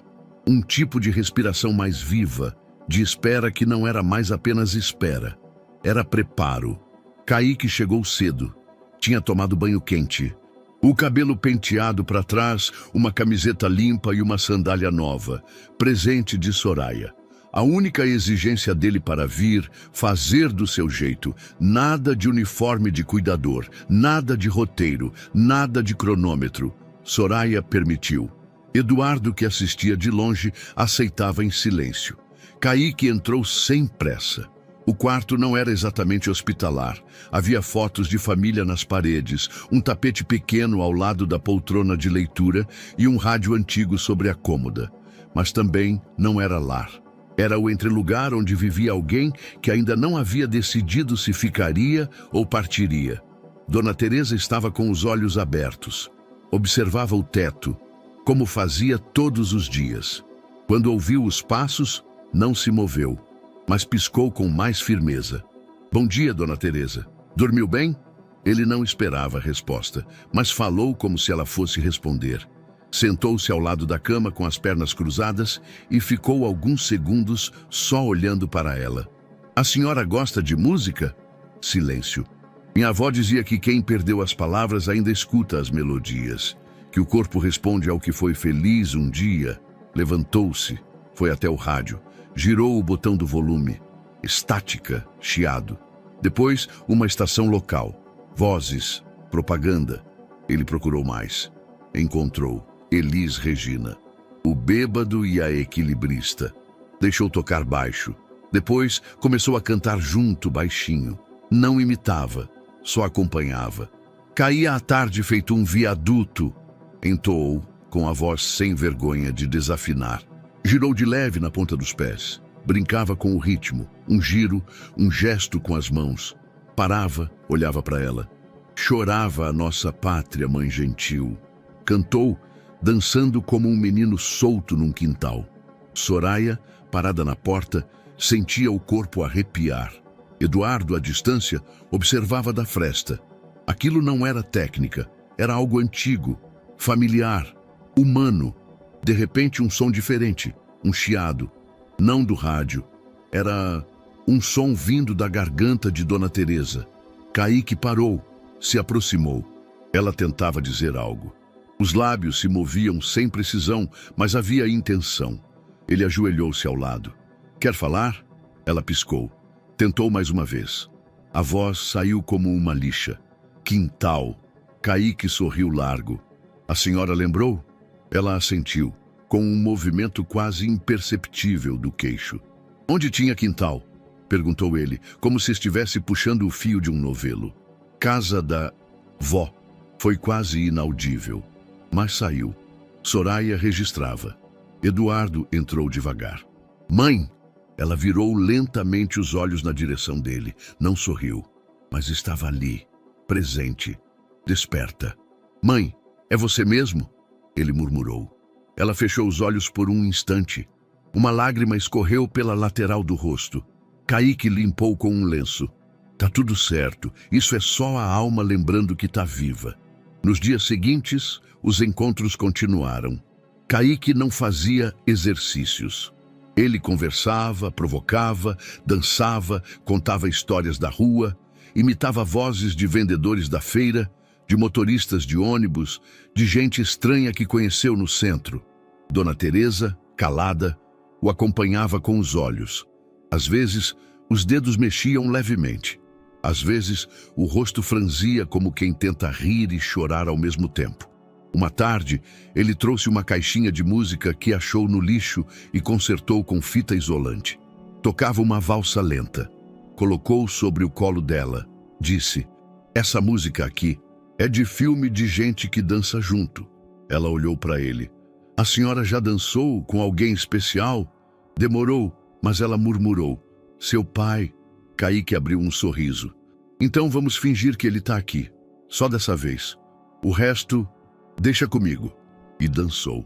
Um tipo de respiração mais viva, de espera que não era mais apenas espera. Era preparo. Kaique chegou cedo. Tinha tomado banho quente. O cabelo penteado para trás, uma camiseta limpa e uma sandália nova, presente de Soraya. A única exigência dele para vir, fazer do seu jeito, nada de uniforme de cuidador, nada de roteiro, nada de cronômetro. Soraya permitiu. Eduardo, que assistia de longe, aceitava em silêncio. Kaique entrou sem pressa. O quarto não era exatamente hospitalar. Havia fotos de família nas paredes, um tapete pequeno ao lado da poltrona de leitura e um rádio antigo sobre a cômoda. Mas também não era lar. Era o entrelugar onde vivia alguém que ainda não havia decidido se ficaria ou partiria. Dona Teresa estava com os olhos abertos. Observava o teto, como fazia todos os dias. Quando ouviu os passos, não se moveu, mas piscou com mais firmeza. Bom dia, Dona Teresa. Dormiu bem? Ele não esperava a resposta, mas falou como se ela fosse responder. Sentou-se ao lado da cama com as pernas cruzadas e ficou alguns segundos só olhando para ela. A senhora gosta de música? Silêncio. Minha avó dizia que quem perdeu as palavras ainda escuta as melodias, que o corpo responde ao que foi feliz um dia. Levantou-se, foi até o rádio, girou o botão do volume. Estática, chiado. Depois, uma estação local. Vozes, propaganda. Ele procurou mais. Encontrou Elis Regina, o bêbado e a equilibrista. Deixou tocar baixo. Depois, começou a cantar junto, baixinho. Não imitava, só acompanhava. Caía à tarde feito um viaduto. Entoou, com a voz sem vergonha de desafinar. Girou de leve na ponta dos pés. Brincava com o ritmo, um giro, um gesto com as mãos. Parava, olhava para ela. Chorava a nossa pátria, mãe gentil. Cantou, dançando como um menino solto num quintal. Soraya, parada na porta, sentia o corpo arrepiar. Eduardo, à distância, observava da fresta. Aquilo não era técnica, era algo antigo, familiar, humano. De repente, um som diferente, um chiado. Não do rádio. Era um som vindo da garganta de Dona Teresa. Kaique parou, se aproximou. Ela tentava dizer algo. Os lábios se moviam sem precisão, mas havia intenção. Ele ajoelhou-se ao lado. Quer falar? Ela piscou. Tentou mais uma vez. A voz saiu como uma lixa. Quintal. Kaique sorriu largo. A senhora lembrou? Ela assentiu, com um movimento quase imperceptível do queixo. Onde tinha quintal? Perguntou ele, como se estivesse puxando o fio de um novelo. Casa da vó. Foi quase inaudível, mas saiu. Soraya registrava. Eduardo entrou devagar. Mãe! Ela virou lentamente os olhos na direção dele. Não sorriu, mas estava ali, presente, desperta. Mãe, é você mesmo? Ele murmurou. Ela fechou os olhos por um instante. Uma lágrima escorreu pela lateral do rosto. Kaique limpou com um lenço. Tá tudo certo, isso é só a alma lembrando que tá viva. Nos dias seguintes, os encontros continuaram. Kaique não fazia exercícios. Ele conversava, provocava, dançava, contava histórias da rua, imitava vozes de vendedores da feira, de motoristas de ônibus, de gente estranha que conheceu no centro. Dona Teresa, calada, o acompanhava com os olhos. Às vezes, os dedos mexiam levemente. Às vezes, o rosto franzia como quem tenta rir e chorar ao mesmo tempo. Uma tarde, ele trouxe uma caixinha de música que achou no lixo e consertou com fita isolante. Tocava uma valsa lenta. Colocou sobre o colo dela. Disse, essa música aqui é de filme de gente que dança junto. Ela olhou para ele. A senhora já dançou com alguém especial? Demorou, mas ela murmurou. Seu pai. Kaique abriu um sorriso. Então vamos fingir que ele está aqui. Só dessa vez. O resto, deixa comigo. E dançou,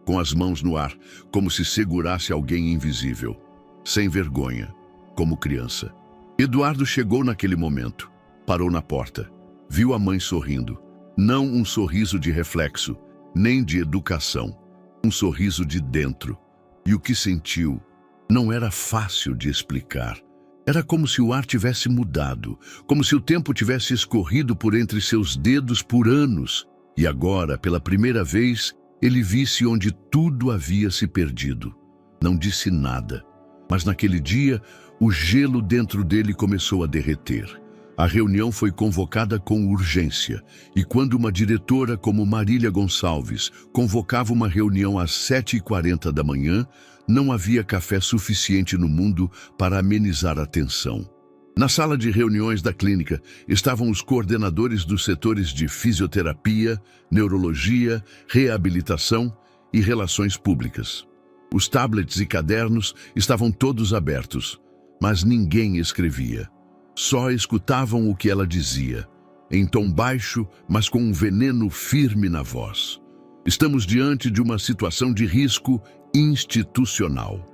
com as mãos no ar, como se segurasse alguém invisível. Sem vergonha, como criança. Eduardo chegou naquele momento. Parou na porta. Viu a mãe sorrindo. Não um sorriso de reflexo, nem de educação. Um sorriso de dentro. E o que sentiu não era fácil de explicar. Era como se o ar tivesse mudado, como se o tempo tivesse escorrido por entre seus dedos por anos. E agora, pela primeira vez, ele visse onde tudo havia se perdido. Não disse nada, mas naquele dia, o gelo dentro dele começou a derreter. A reunião foi convocada com urgência, e quando uma diretora como Marília Gonçalves convocava uma reunião às 7h40 da manhã, não havia café suficiente no mundo para amenizar a tensão. Na sala de reuniões da clínica estavam os coordenadores dos setores de fisioterapia, neurologia, reabilitação e relações públicas. Os tablets e cadernos estavam todos abertos, mas ninguém escrevia. Só escutavam o que ela dizia, em tom baixo, mas com um veneno firme na voz. Estamos diante de uma situação de risco institucional.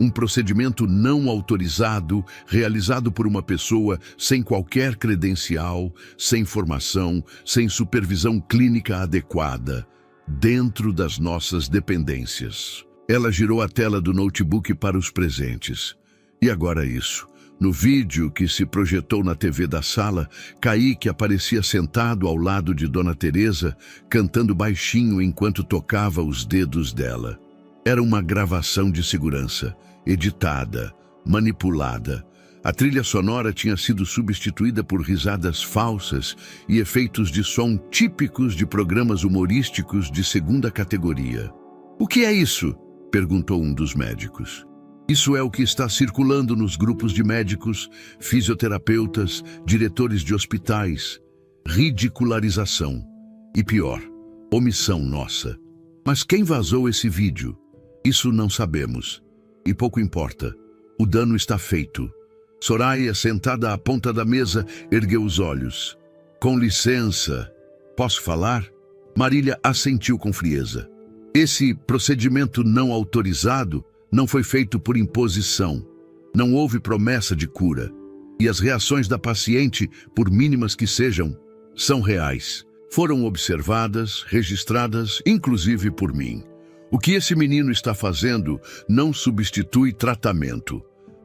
Um procedimento não autorizado, realizado por uma pessoa sem qualquer credencial, sem formação, sem supervisão clínica adequada, dentro das nossas dependências. Ela girou a tela do notebook para os presentes. E agora isso. No vídeo que se projetou na TV da sala, Kaique aparecia sentado ao lado de Dona Teresa, cantando baixinho enquanto tocava os dedos dela. Era uma gravação de segurança, editada, manipulada. A trilha sonora tinha sido substituída por risadas falsas e efeitos de som típicos de programas humorísticos de segunda categoria. "O que é isso?" perguntou um dos médicos. "Isso é o que está circulando nos grupos de médicos, fisioterapeutas, diretores de hospitais. Ridicularização. E pior, omissão nossa. Mas quem vazou esse vídeo? Isso não sabemos. E pouco importa. O dano está feito." Soraya, sentada à ponta da mesa, ergueu os olhos. "Com licença, posso falar?" Marília assentiu com frieza. "Esse procedimento não autorizado não foi feito por imposição. Não houve promessa de cura. E as reações da paciente, por mínimas que sejam, são reais. Foram observadas, registradas, inclusive por mim. O que esse menino está fazendo não substitui tratamento,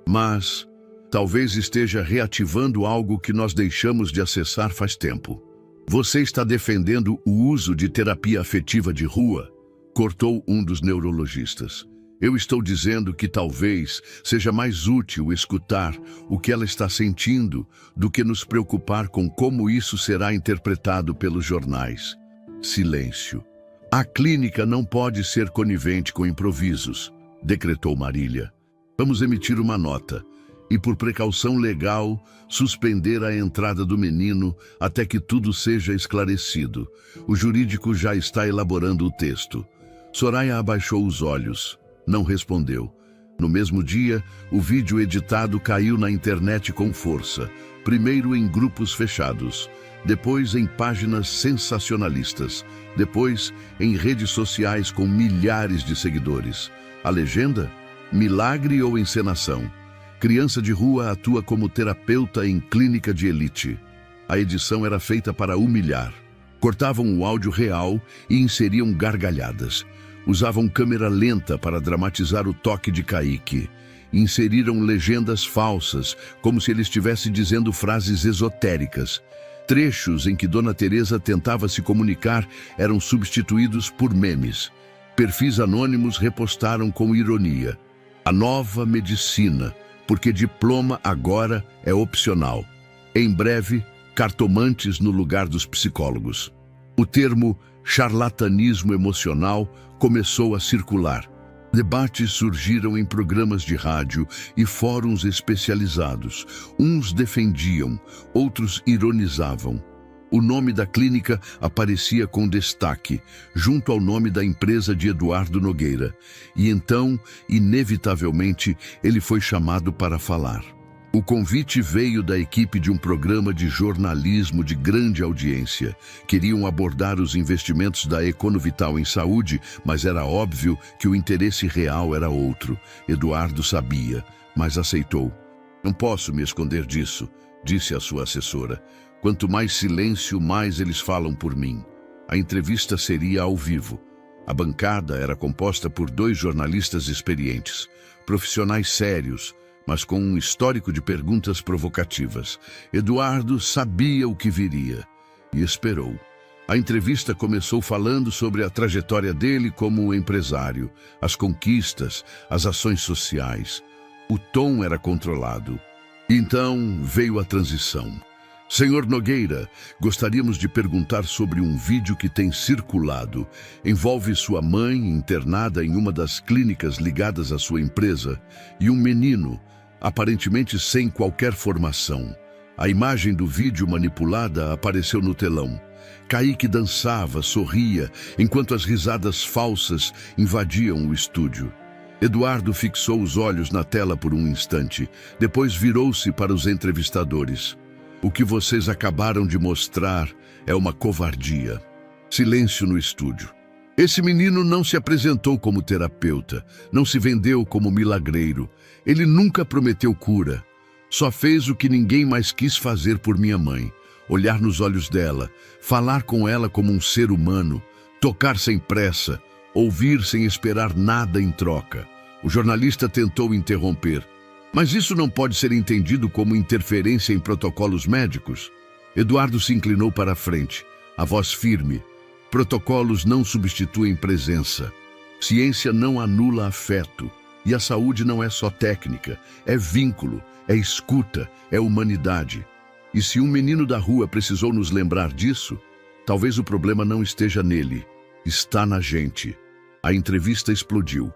mas talvez esteja reativando algo que nós deixamos de acessar faz tempo. Você está defendendo o uso de terapia afetiva de rua?" cortou um dos neurologistas. "Eu estou dizendo que talvez seja mais útil escutar o que ela está sentindo do que nos preocupar com como isso será interpretado pelos jornais." Silêncio. "A clínica não pode ser conivente com improvisos", decretou Marília. "Vamos emitir uma nota e, por precaução legal, suspender a entrada do menino até que tudo seja esclarecido. O jurídico já está elaborando o texto." Soraya abaixou os olhos. Não respondeu. No mesmo dia, o vídeo editado caiu na internet com força, primeiro em grupos fechados, depois em páginas sensacionalistas, depois em redes sociais com milhares de seguidores. A legenda? Milagre ou encenação? Criança de rua atua como terapeuta em clínica de elite. A edição era feita para humilhar. Cortavam o áudio real e inseriam gargalhadas. Usavam câmera lenta para dramatizar o toque de Kaique. Inseriram legendas falsas, como se ele estivesse dizendo frases esotéricas. Trechos em que Dona Teresa tentava se comunicar eram substituídos por memes. Perfis anônimos repostaram com ironia: "A nova medicina, porque diploma agora é opcional. Em breve, cartomantes no lugar dos psicólogos." O termo charlatanismo emocional começou a circular. Debates surgiram em programas de rádio e fóruns especializados. Uns defendiam, outros ironizavam. O nome da clínica aparecia com destaque, junto ao nome da empresa de Eduardo Nogueira. E então, inevitavelmente, ele foi chamado para falar. O convite veio da equipe de um programa de jornalismo de grande audiência. Queriam abordar os investimentos da Econovital em saúde, mas era óbvio que o interesse real era outro. Eduardo sabia, mas aceitou. "Não posso me esconder disso", disse a sua assessora. "Quanto mais silêncio, mais eles falam por mim." A entrevista seria ao vivo. A bancada era composta por 2 jornalistas experientes, profissionais sérios, mas com um histórico de perguntas provocativas. Eduardo sabia o que viria e esperou. A entrevista começou falando sobre a trajetória dele como empresário, as conquistas, as ações sociais. O tom era controlado. Então veio a transição. "Senhor Nogueira, gostaríamos de perguntar sobre um vídeo que tem circulado. Envolve sua mãe internada em uma das clínicas ligadas à sua empresa e um menino, aparentemente sem qualquer formação. A imagem do vídeo manipulada apareceu no telão. Kaique dançava, sorria, enquanto as risadas falsas invadiam o estúdio. Eduardo fixou os olhos na tela por um instante, depois virou-se para os entrevistadores. "O que vocês acabaram de mostrar é uma covardia." Silêncio no estúdio. Esse menino não se apresentou como terapeuta, não se vendeu como milagreiro. Ele nunca prometeu cura. Só fez o que ninguém mais quis fazer por minha mãe. Olhar nos olhos dela, falar com ela como um ser humano, tocar sem pressa, ouvir sem esperar nada em troca. O jornalista tentou interromper. Mas isso não pode ser entendido como interferência em protocolos médicos? Eduardo se inclinou para a frente, a voz firme. Protocolos não substituem presença. Ciência não anula afeto. E a saúde não é só técnica, é vínculo, é escuta, é humanidade. E se um menino da rua precisou nos lembrar disso, talvez o problema não esteja nele, está na gente. A entrevista explodiu.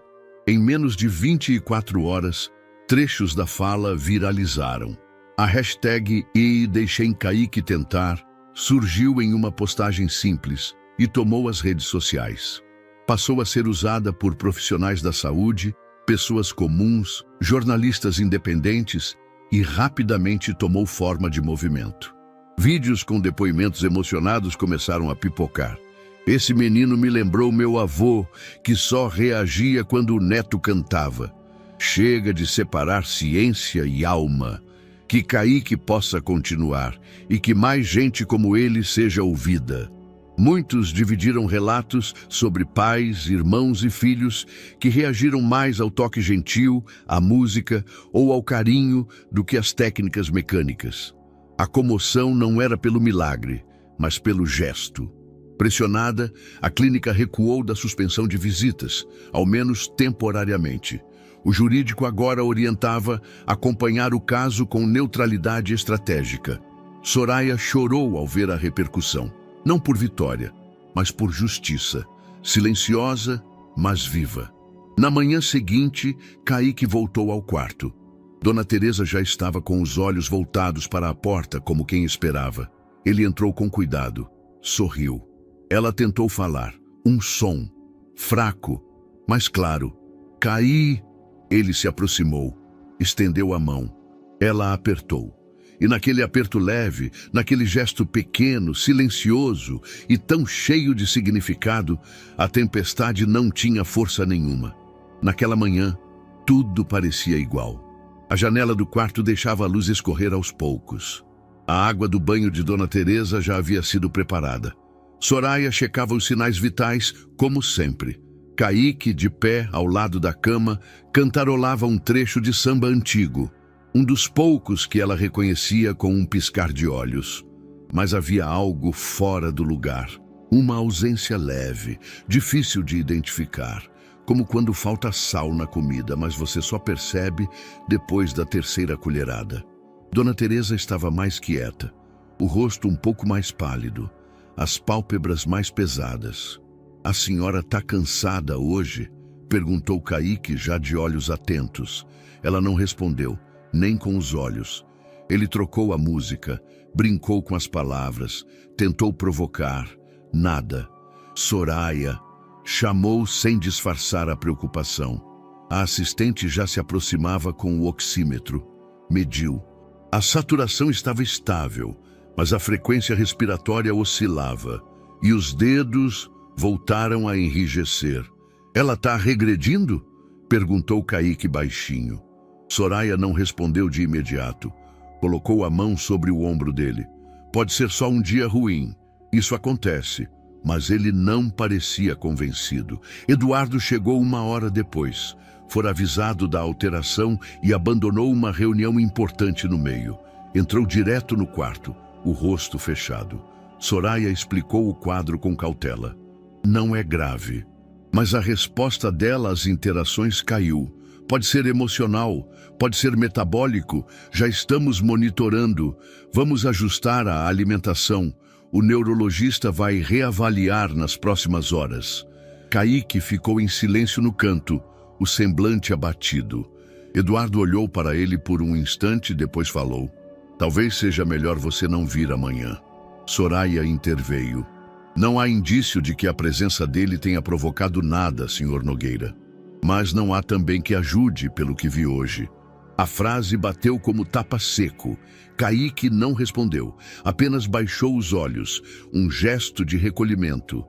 Em menos de 24 horas, trechos da fala viralizaram. A hashtag "E deixem Kaique tentar" surgiu em uma postagem simples e tomou as redes sociais. Passou a ser usada por profissionais da saúde, pessoas comuns, jornalistas independentes e rapidamente tomou forma de movimento. Vídeos com depoimentos emocionados começaram a pipocar. Esse menino me lembrou meu avô, que só reagia quando o neto cantava. Chega de separar ciência e alma. Que Kaique possa continuar e que mais gente como ele seja ouvida. Muitos dividiram relatos sobre pais, irmãos e filhos que reagiram mais ao toque gentil, à música ou ao carinho do que às técnicas mecânicas. A comoção não era pelo milagre, mas pelo gesto. Pressionada, a clínica recuou da suspensão de visitas, ao menos temporariamente. O jurídico agora orientava acompanhar o caso com neutralidade estratégica. Soraya chorou ao ver a repercussão. Não por vitória, mas por justiça. Silenciosa, mas viva. Na manhã seguinte, Kaique voltou ao quarto. Dona Teresa já estava com os olhos voltados para a porta, como quem esperava. Ele entrou com cuidado. Sorriu. Ela tentou falar. Um som. Fraco, mas claro. Caí. Ele se aproximou. Estendeu a mão. Ela a apertou. E naquele aperto leve, naquele gesto pequeno, silencioso e tão cheio de significado, a tempestade não tinha força nenhuma. Naquela manhã, tudo parecia igual. A janela do quarto deixava a luz escorrer aos poucos. A água do banho de Dona Teresa já havia sido preparada. Soraya checava os sinais vitais, como sempre. Kaique, de pé, ao lado da cama, cantarolava um trecho de samba antigo. Um dos poucos que ela reconhecia com um piscar de olhos. Mas havia algo fora do lugar. Uma ausência leve, difícil de identificar. Como quando falta sal na comida, mas você só percebe depois da terceira colherada. Dona Teresa estava mais quieta. O rosto um pouco mais pálido. As pálpebras mais pesadas. "A senhora tá cansada hoje?" perguntou Kaique, já de olhos atentos. Ela não respondeu. Nem com os olhos. Ele trocou a música, brincou com as palavras, tentou provocar. Nada. Soraya chamou sem disfarçar a preocupação. A assistente já se aproximava com o oxímetro. Mediu. A saturação estava estável, mas a frequência respiratória oscilava, e os dedos voltaram a enrijecer. "Ela tá regredindo?" perguntou Kaique baixinho. Soraya não respondeu de imediato. Colocou a mão sobre o ombro dele. "Pode ser só um dia ruim. Isso acontece." Mas ele não parecia convencido. Eduardo chegou 1 hora depois. Fora avisado da alteração e abandonou uma reunião importante no meio. Entrou direto no quarto, o rosto fechado. Soraya explicou o quadro com cautela. "Não é grave." Mas a resposta dela às interações caiu. "Pode ser emocional, pode ser metabólico. Já estamos monitorando. Vamos ajustar a alimentação. O neurologista vai reavaliar nas próximas horas." Kaique ficou em silêncio no canto, o semblante abatido. Eduardo olhou para ele por um instante e depois falou: "Talvez seja melhor você não vir amanhã." Soraya interveio. "Não há indício de que a presença dele tenha provocado nada, Sr. Nogueira. Mas não há também que ajude pelo que vi hoje." A frase bateu como tapa seco. Kaique não respondeu, apenas baixou os olhos, um gesto de recolhimento.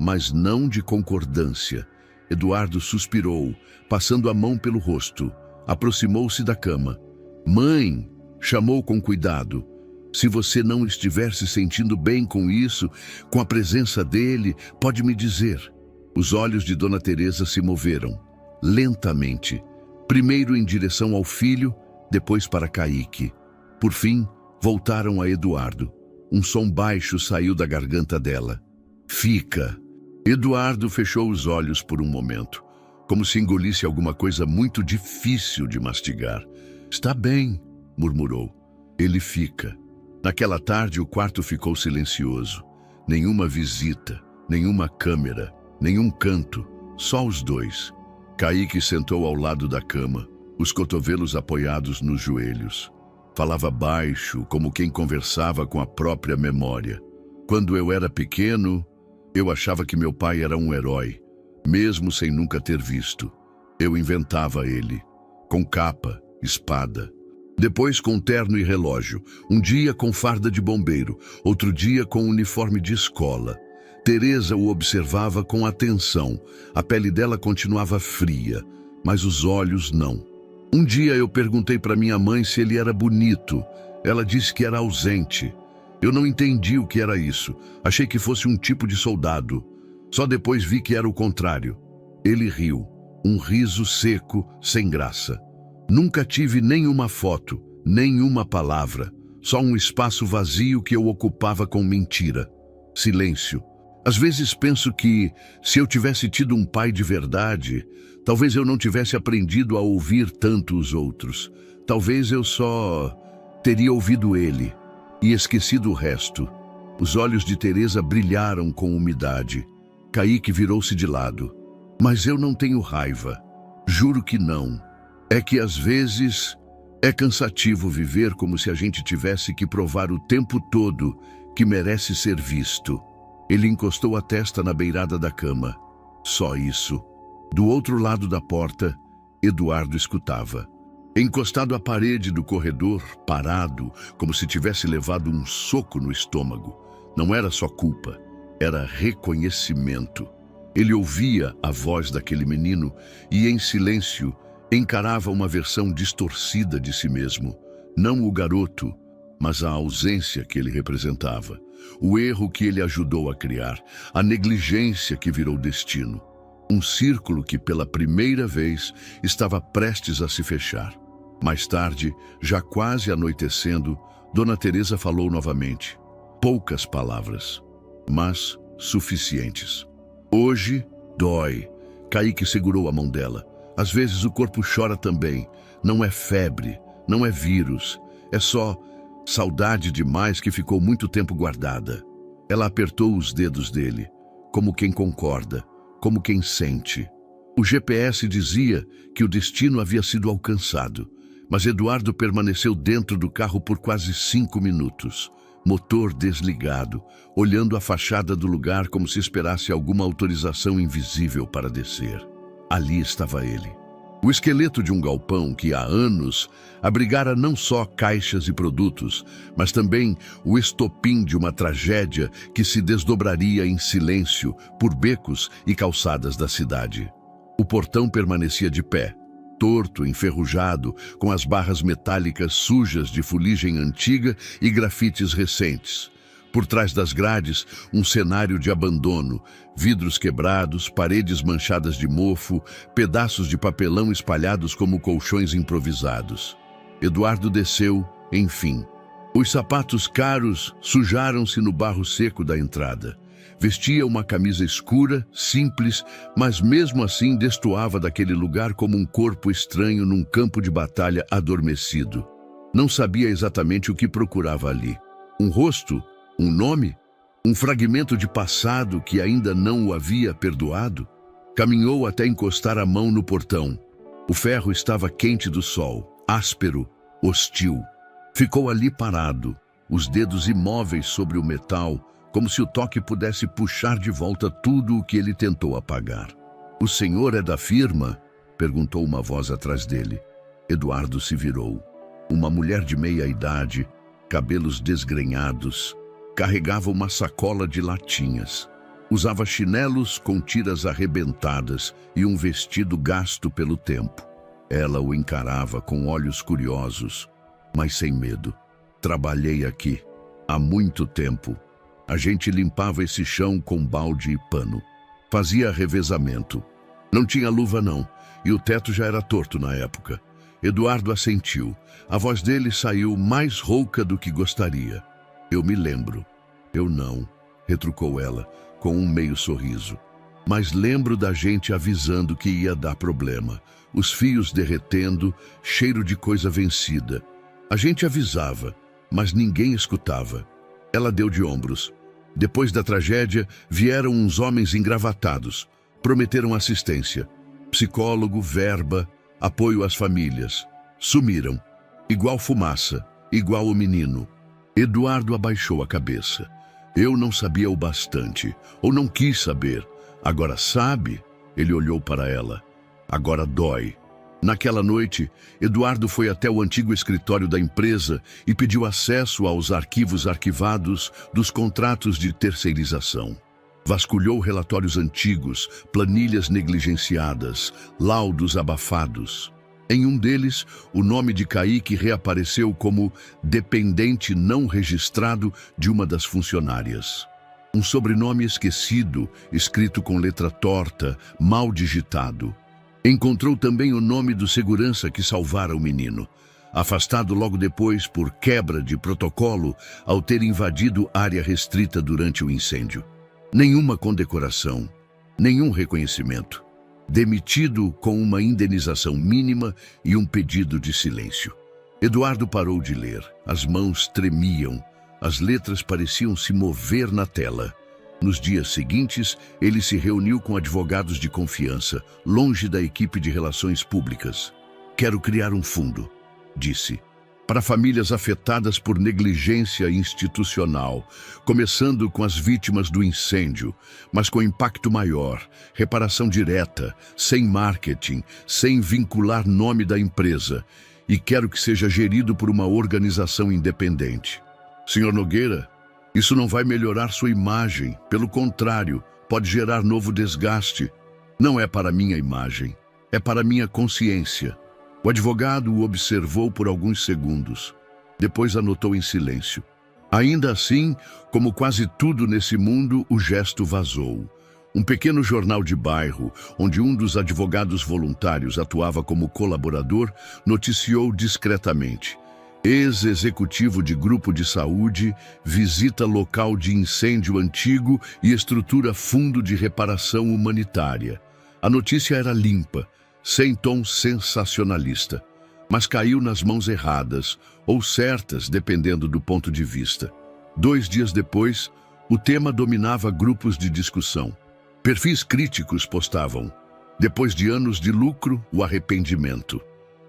mas não de concordância. Eduardo suspirou, passando a mão pelo rosto. Aproximou-se da cama. "Mãe!" chamou com cuidado. "Se você não estiver se sentindo bem com isso, com a presença dele, pode me dizer." Os olhos de Dona Teresa se moveram, lentamente, primeiro em direção ao filho, depois para Caíque. Por fim, voltaram a Eduardo. Um som baixo saiu da garganta dela. "Fica." Eduardo fechou os olhos por um momento, como se engolisse alguma coisa muito difícil de mastigar. "Está bem", murmurou. Ele fica. Naquela tarde o quarto ficou silencioso. Nenhuma visita, nenhuma câmera, nenhum canto, só os dois. Caíque sentou ao lado da cama, os cotovelos apoiados nos joelhos. Falava baixo, como quem conversava com a própria memória. "Quando eu era pequeno, eu achava que meu pai era um herói, mesmo sem nunca ter visto. Eu inventava ele, com capa, espada. Depois com terno e relógio, um dia com farda de bombeiro, outro dia com uniforme de escola. Teresa o observava com atenção. A pele dela continuava fria, mas os olhos não. Um dia eu perguntei para minha mãe se ele era bonito. Ela disse que era ausente. Eu não entendi o que era isso. Achei que fosse um tipo de soldado. Só depois vi que era o contrário." Ele riu, um riso seco, sem graça. "Nunca tive nenhuma foto, nenhuma palavra. Só um espaço vazio que eu ocupava com mentira. Silêncio. Às vezes penso que, se eu tivesse tido um pai de verdade, talvez eu não tivesse aprendido a ouvir tanto os outros. Talvez eu só teria ouvido ele e esquecido o resto." Os olhos de Teresa brilharam com umidade. Caíque virou-se de lado. "Mas eu não tenho raiva. Juro que não. É que às vezes é cansativo viver como se a gente tivesse que provar o tempo todo que merece ser visto." Ele encostou a testa na beirada da cama. Só isso. Do outro lado da porta, Eduardo escutava. Encostado à parede do corredor, parado, como se tivesse levado um soco no estômago. Não era só culpa, era reconhecimento. Ele ouvia a voz daquele menino e, em silêncio, encarava uma versão distorcida de si mesmo. Não o garoto, mas a ausência que ele representava. O erro que ele ajudou a criar, a negligência que virou destino. Um círculo que, pela primeira vez, estava prestes a se fechar. Mais tarde, já quase anoitecendo, Dona Teresa falou novamente. Poucas palavras, mas suficientes. "Hoje, dói." Caíque segurou a mão dela. "Às vezes o corpo chora também. Não é febre, não é vírus. É só saudade demais que ficou muito tempo guardada." Ela apertou os dedos dele, como quem concorda, como quem sente. O GPS dizia que o destino havia sido alcançado, mas Eduardo permaneceu dentro do carro por quase 5 minutos, motor desligado, olhando a fachada do lugar como se esperasse alguma autorização invisível para descer. Ali estava ele. O esqueleto de um galpão que há anos abrigara não só caixas e produtos, mas também o estopim de uma tragédia que se desdobraria em silêncio por becos e calçadas da cidade. O portão permanecia de pé, torto, enferrujado, com as barras metálicas sujas de fuligem antiga e grafites recentes. Por trás das grades, um cenário de abandono, vidros quebrados, paredes manchadas de mofo, pedaços de papelão espalhados como colchões improvisados. Eduardo desceu, enfim. Os sapatos caros sujaram-se no barro seco da entrada. Vestia uma camisa escura, simples, mas mesmo assim destoava daquele lugar como um corpo estranho num campo de batalha adormecido. Não sabia exatamente o que procurava ali. Um rosto? Um nome? Um fragmento de passado que ainda não o havia perdoado? Caminhou até encostar a mão no portão. O ferro estava quente do sol, áspero, hostil. Ficou ali parado, os dedos imóveis sobre o metal, como se o toque pudesse puxar de volta tudo o que ele tentou apagar. "O senhor é da firma?" perguntou uma voz atrás dele. Eduardo se virou. Uma mulher de meia idade, cabelos desgrenhados, carregava uma sacola de latinhas. Usava chinelos com tiras arrebentadas e um vestido gasto pelo tempo. Ela o encarava com olhos curiosos, mas sem medo. Trabalhei aqui há muito tempo. A gente limpava esse chão com balde e pano. Fazia revezamento. Não tinha luva não, e o teto já era torto na época. Eduardo assentiu. A voz dele saiu mais rouca do que gostaria. Eu me lembro. Eu não, retrucou ela, com um meio sorriso. Mas lembro da gente avisando que ia dar problema. Os fios derretendo, cheiro de coisa vencida. A gente avisava, mas ninguém escutava. Ela deu de ombros. Depois da tragédia, vieram uns homens engravatados. Prometeram assistência. Psicólogo, verba, apoio às famílias. Sumiram. Igual fumaça, igual o menino. Eduardo abaixou a cabeça. Eu não sabia o bastante, ou não quis saber. Agora sabe? Ele olhou para ela. Agora dói. Naquela noite, Eduardo foi até o antigo escritório da empresa e pediu acesso aos arquivos arquivados dos contratos de terceirização. Vasculhou relatórios antigos, planilhas negligenciadas, laudos abafados. Em um deles, o nome de Kaique reapareceu como dependente não registrado de uma das funcionárias. Um sobrenome esquecido, escrito com letra torta, mal digitado. Encontrou também o nome do segurança que salvara o menino, afastado logo depois por quebra de protocolo ao ter invadido área restrita durante o incêndio. Nenhuma condecoração, nenhum reconhecimento. Demitido com uma indenização mínima e um pedido de silêncio. Eduardo parou de ler. As mãos tremiam. As letras pareciam se mover na tela. Nos dias seguintes, ele se reuniu com advogados de confiança, longe da equipe de relações públicas. Quero criar um fundo, disse, para famílias afetadas por negligência institucional, começando com as vítimas do incêndio, mas com impacto maior, reparação direta, sem marketing, sem vincular nome da empresa, e quero que seja gerido por uma organização independente. Senhor Nogueira, isso não vai melhorar sua imagem, pelo contrário, pode gerar novo desgaste. Não é para minha imagem, é para minha consciência. O advogado o observou por alguns segundos. Depois anotou em silêncio. Ainda assim, como quase tudo nesse mundo, o gesto vazou. Um pequeno jornal de bairro, onde um dos advogados voluntários atuava como colaborador, noticiou discretamente. Ex-executivo de grupo de saúde, visita local de incêndio antigo e estrutura fundo de reparação humanitária. A notícia era limpa, sem tom sensacionalista, mas caiu nas mãos erradas, ou certas, dependendo do ponto de vista. 2 dias depois, o tema dominava grupos de discussão. Perfis críticos postavam: depois de anos de lucro, o arrependimento.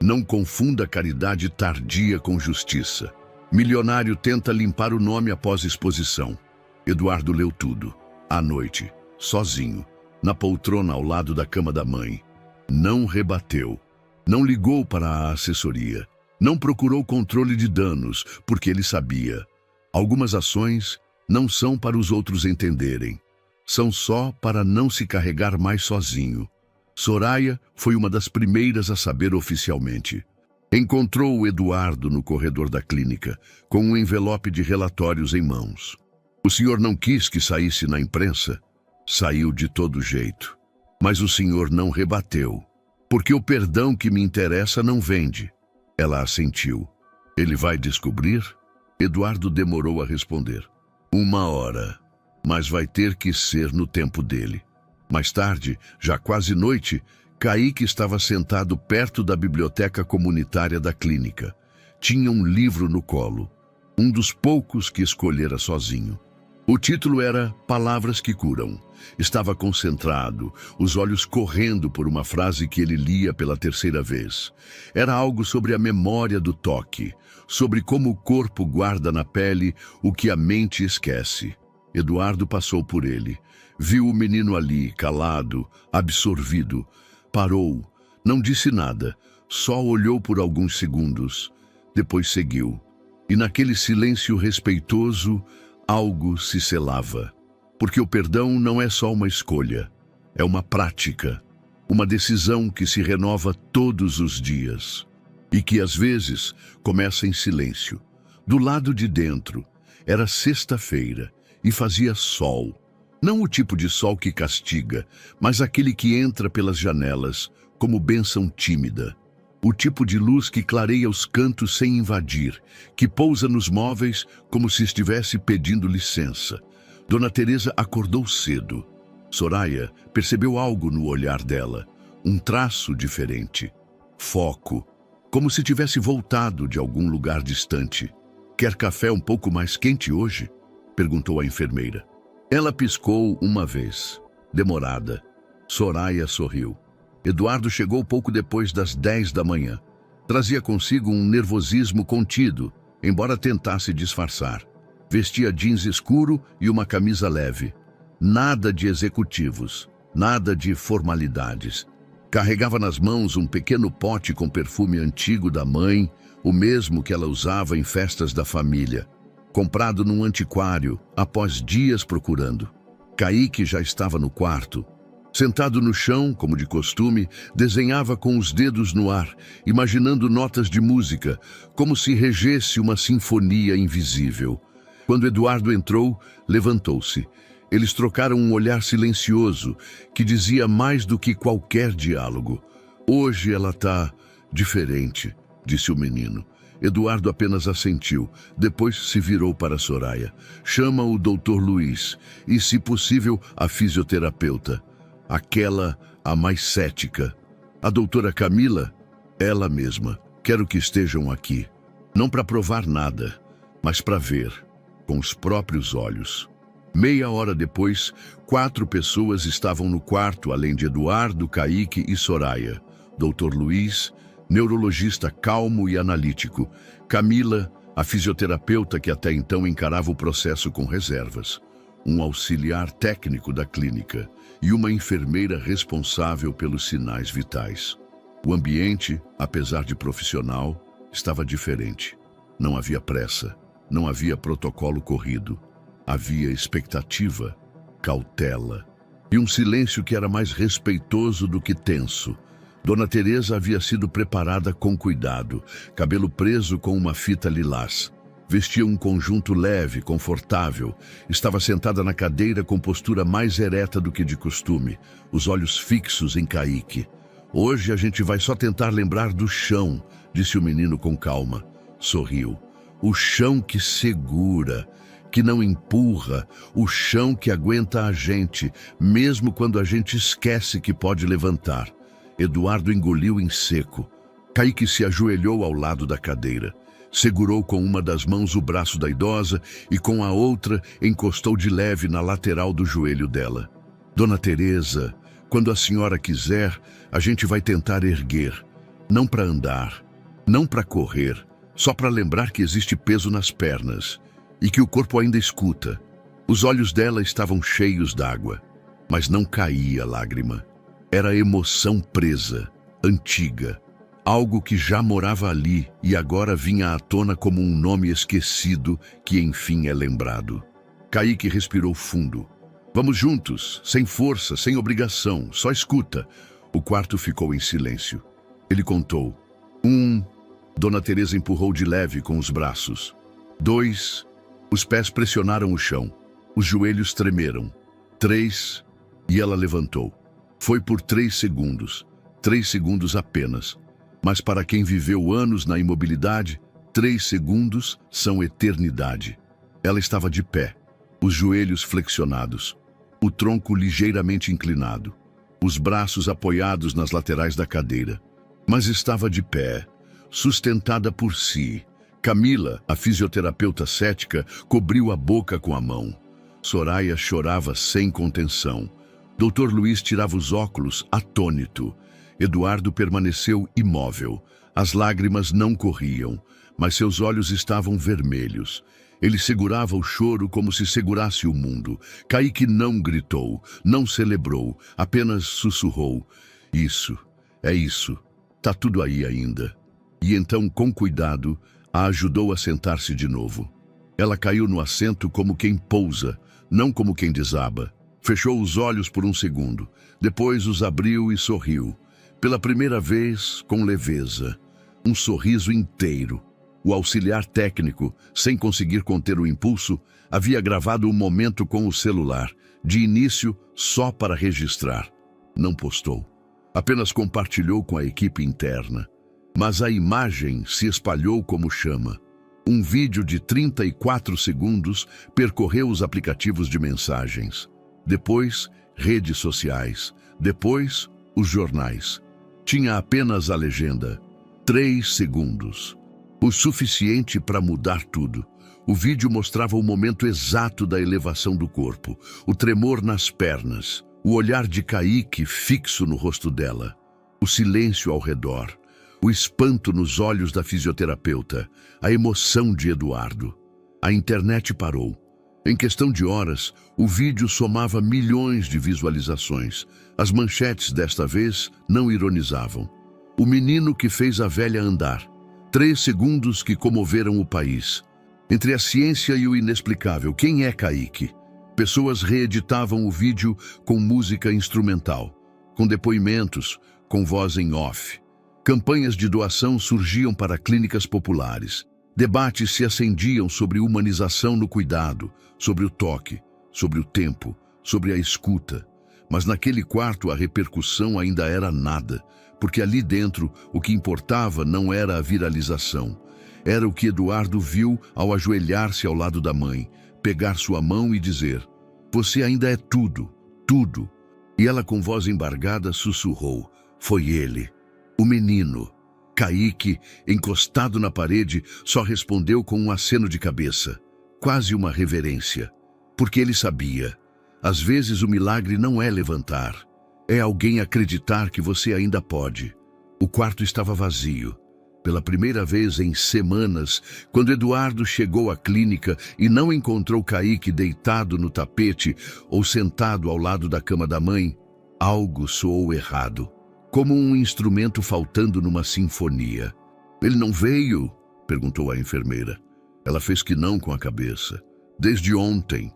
Não confunda caridade tardia com justiça. Milionário tenta limpar o nome após exposição. Eduardo leu tudo. À noite, sozinho, na poltrona ao lado da cama da mãe. Não rebateu. Não ligou para a assessoria. Não procurou controle de danos, porque ele sabia. Algumas ações não são para os outros entenderem. São só para não se carregar mais sozinho. Soraya foi uma das primeiras a saber oficialmente. Encontrou o Eduardo no corredor da clínica, com um envelope de relatórios em mãos. O senhor não quis que saísse na imprensa? Saiu de todo jeito. Mas o senhor não rebateu. Porque o perdão que me interessa não vende. Ela assentiu. Ele vai descobrir? Eduardo demorou a responder. 1 hora. Mas vai ter que ser no tempo dele. Mais tarde, já quase noite, Kaique estava sentado perto da biblioteca comunitária da clínica. Tinha um livro no colo, um dos poucos que escolhera sozinho. O título era Palavras que Curam. Estava concentrado, os olhos correndo por uma frase que ele lia pela 3ª vez. Era algo sobre a memória do toque, sobre como o corpo guarda na pele o que a mente esquece. Eduardo passou por ele. Viu o menino ali, calado, absorvido. Parou, não disse nada, só olhou por alguns segundos. Depois seguiu. E naquele silêncio respeitoso, algo se selava. Porque o perdão não é só uma escolha, é uma prática, uma decisão que se renova todos os dias e que às vezes começa em silêncio. Do lado de dentro, era sexta-feira e fazia sol. Não o tipo de sol que castiga, mas aquele que entra pelas janelas como bênção tímida. O tipo de luz que clareia os cantos sem invadir, que pousa nos móveis como se estivesse pedindo licença. Dona Teresa acordou cedo. Soraya percebeu algo no olhar dela, um traço diferente. Foco, como se tivesse voltado de algum lugar distante. "Quer café um pouco mais quente hoje?" perguntou a enfermeira. Ela piscou uma vez, demorada. Soraya sorriu. Eduardo chegou pouco depois das 10 da manhã. Trazia consigo um nervosismo contido, embora tentasse disfarçar. Vestia jeans escuro e uma camisa leve. Nada de executivos, nada de formalidades. Carregava nas mãos um pequeno pote com perfume antigo da mãe, o mesmo que ela usava em festas da família. Comprado num antiquário, após dias procurando. Kaique já estava no quarto. Sentado no chão, como de costume, desenhava com os dedos no ar, imaginando notas de música, como se regesse uma sinfonia invisível. Quando Eduardo entrou, levantou-se. Eles trocaram um olhar silencioso, que dizia mais do que qualquer diálogo. "Hoje ela tá diferente", disse o menino. Eduardo apenas assentiu, depois se virou para Soraya. "Chama o Dr. Luiz e, se possível, a fisioterapeuta. Aquela, a mais cética. A doutora Camila, ela mesma. Quero que estejam aqui. Não para provar nada, mas para ver, com os próprios olhos." Meia hora depois, 4 pessoas estavam no quarto, além de Eduardo, Kaique e Soraya. Dr. Luiz, neurologista calmo e analítico. Camila, a fisioterapeuta que até então encarava o processo com reservas. Um auxiliar técnico da clínica e uma enfermeira responsável pelos sinais vitais. O ambiente, apesar de profissional, estava diferente. Não havia pressa, não havia protocolo corrido. Havia expectativa, cautela e um silêncio que era mais respeitoso do que tenso. Dona Teresa havia sido preparada com cuidado, cabelo preso com uma fita lilás. Vestia um conjunto leve, confortável. Estava sentada na cadeira com postura mais ereta do que de costume, os olhos fixos em Kaique. "Hoje a gente vai só tentar lembrar do chão", disse o menino com calma. Sorriu. "O chão que segura, que não empurra, o chão que aguenta a gente, mesmo quando a gente esquece que pode levantar." Eduardo engoliu em seco. Kaique se ajoelhou ao lado da cadeira. Segurou com uma das mãos o braço da idosa e com a outra encostou de leve na lateral do joelho dela. "Dona Teresa, quando a senhora quiser, a gente vai tentar erguer. Não para andar, não para correr, só para lembrar que existe peso nas pernas e que o corpo ainda escuta." Os olhos dela estavam cheios d'água, mas não caía lágrima. Era emoção presa, antiga, algo que já morava ali e agora vinha à tona como um nome esquecido que enfim é lembrado. Kaique respirou fundo. "Vamos juntos, sem força, sem obrigação, só escuta." O quarto ficou em silêncio. Ele contou. 1. Dona Teresa empurrou de leve com os braços. 2. Os pés pressionaram o chão. Os joelhos tremeram. 3. E ela levantou. Foi por 3 segundos. 3 segundos apenas. Mas para quem viveu anos na imobilidade, 3 segundos são eternidade. Ela estava de pé, os joelhos flexionados, o tronco ligeiramente inclinado, os braços apoiados nas laterais da cadeira. Mas estava de pé, sustentada por si. Camila, a fisioterapeuta cética, cobriu a boca com a mão. Soraya chorava sem contenção. Dr. Luiz tirava os óculos, atônito. Eduardo permaneceu imóvel. As lágrimas não corriam, mas seus olhos estavam vermelhos. Ele segurava o choro como se segurasse o mundo. Kaique não gritou, não celebrou, apenas sussurrou. "Isso, é isso. Tá tudo aí ainda." E então, com cuidado, a ajudou a sentar-se de novo. Ela caiu no assento como quem pousa, não como quem desaba. Fechou os olhos por um segundo, depois os abriu e sorriu. Pela primeira vez, com leveza. Um sorriso inteiro. O auxiliar técnico, sem conseguir conter o impulso, havia gravado o momento com o celular, de início só para registrar. Não postou. Apenas compartilhou com a equipe interna. Mas a imagem se espalhou como chama. Um vídeo de 34 segundos percorreu os aplicativos de mensagens. Depois, redes sociais. Depois, os jornais. Tinha apenas a legenda. 3 segundos. O suficiente para mudar tudo. O vídeo mostrava o momento exato da elevação do corpo, o tremor nas pernas, o olhar de Kaique fixo no rosto dela, o silêncio ao redor, o espanto nos olhos da fisioterapeuta, a emoção de Eduardo. A internet parou. Em questão de horas, o vídeo somava milhões de visualizações. As manchetes desta vez não ironizavam. O menino que fez a velha andar. 3 segundos que comoveram o país. Entre a ciência e o inexplicável, quem é Kaique? Pessoas reeditavam o vídeo com música instrumental, com depoimentos, com voz em off. Campanhas de doação surgiam para clínicas populares. Debates se acendiam sobre humanização no cuidado, sobre o toque, sobre o tempo, sobre a escuta. Mas naquele quarto a repercussão ainda era nada, porque ali dentro o que importava não era a viralização. Era o que Eduardo viu ao ajoelhar-se ao lado da mãe, pegar sua mão e dizer: "Você ainda é tudo, tudo." E ela com voz embargada sussurrou: "Foi ele." O menino, Kaique, encostado na parede, só respondeu com um aceno de cabeça, quase uma reverência. Porque ele sabia, às vezes o milagre não é levantar, é alguém acreditar que você ainda pode. O quarto estava vazio. Pela primeira vez em semanas, quando Eduardo chegou à clínica e não encontrou Kaique deitado no tapete ou sentado ao lado da cama da mãe, algo soou errado, como um instrumento faltando numa sinfonia. "Ele não veio?" perguntou a enfermeira. Ela fez que não com a cabeça. "Desde ontem."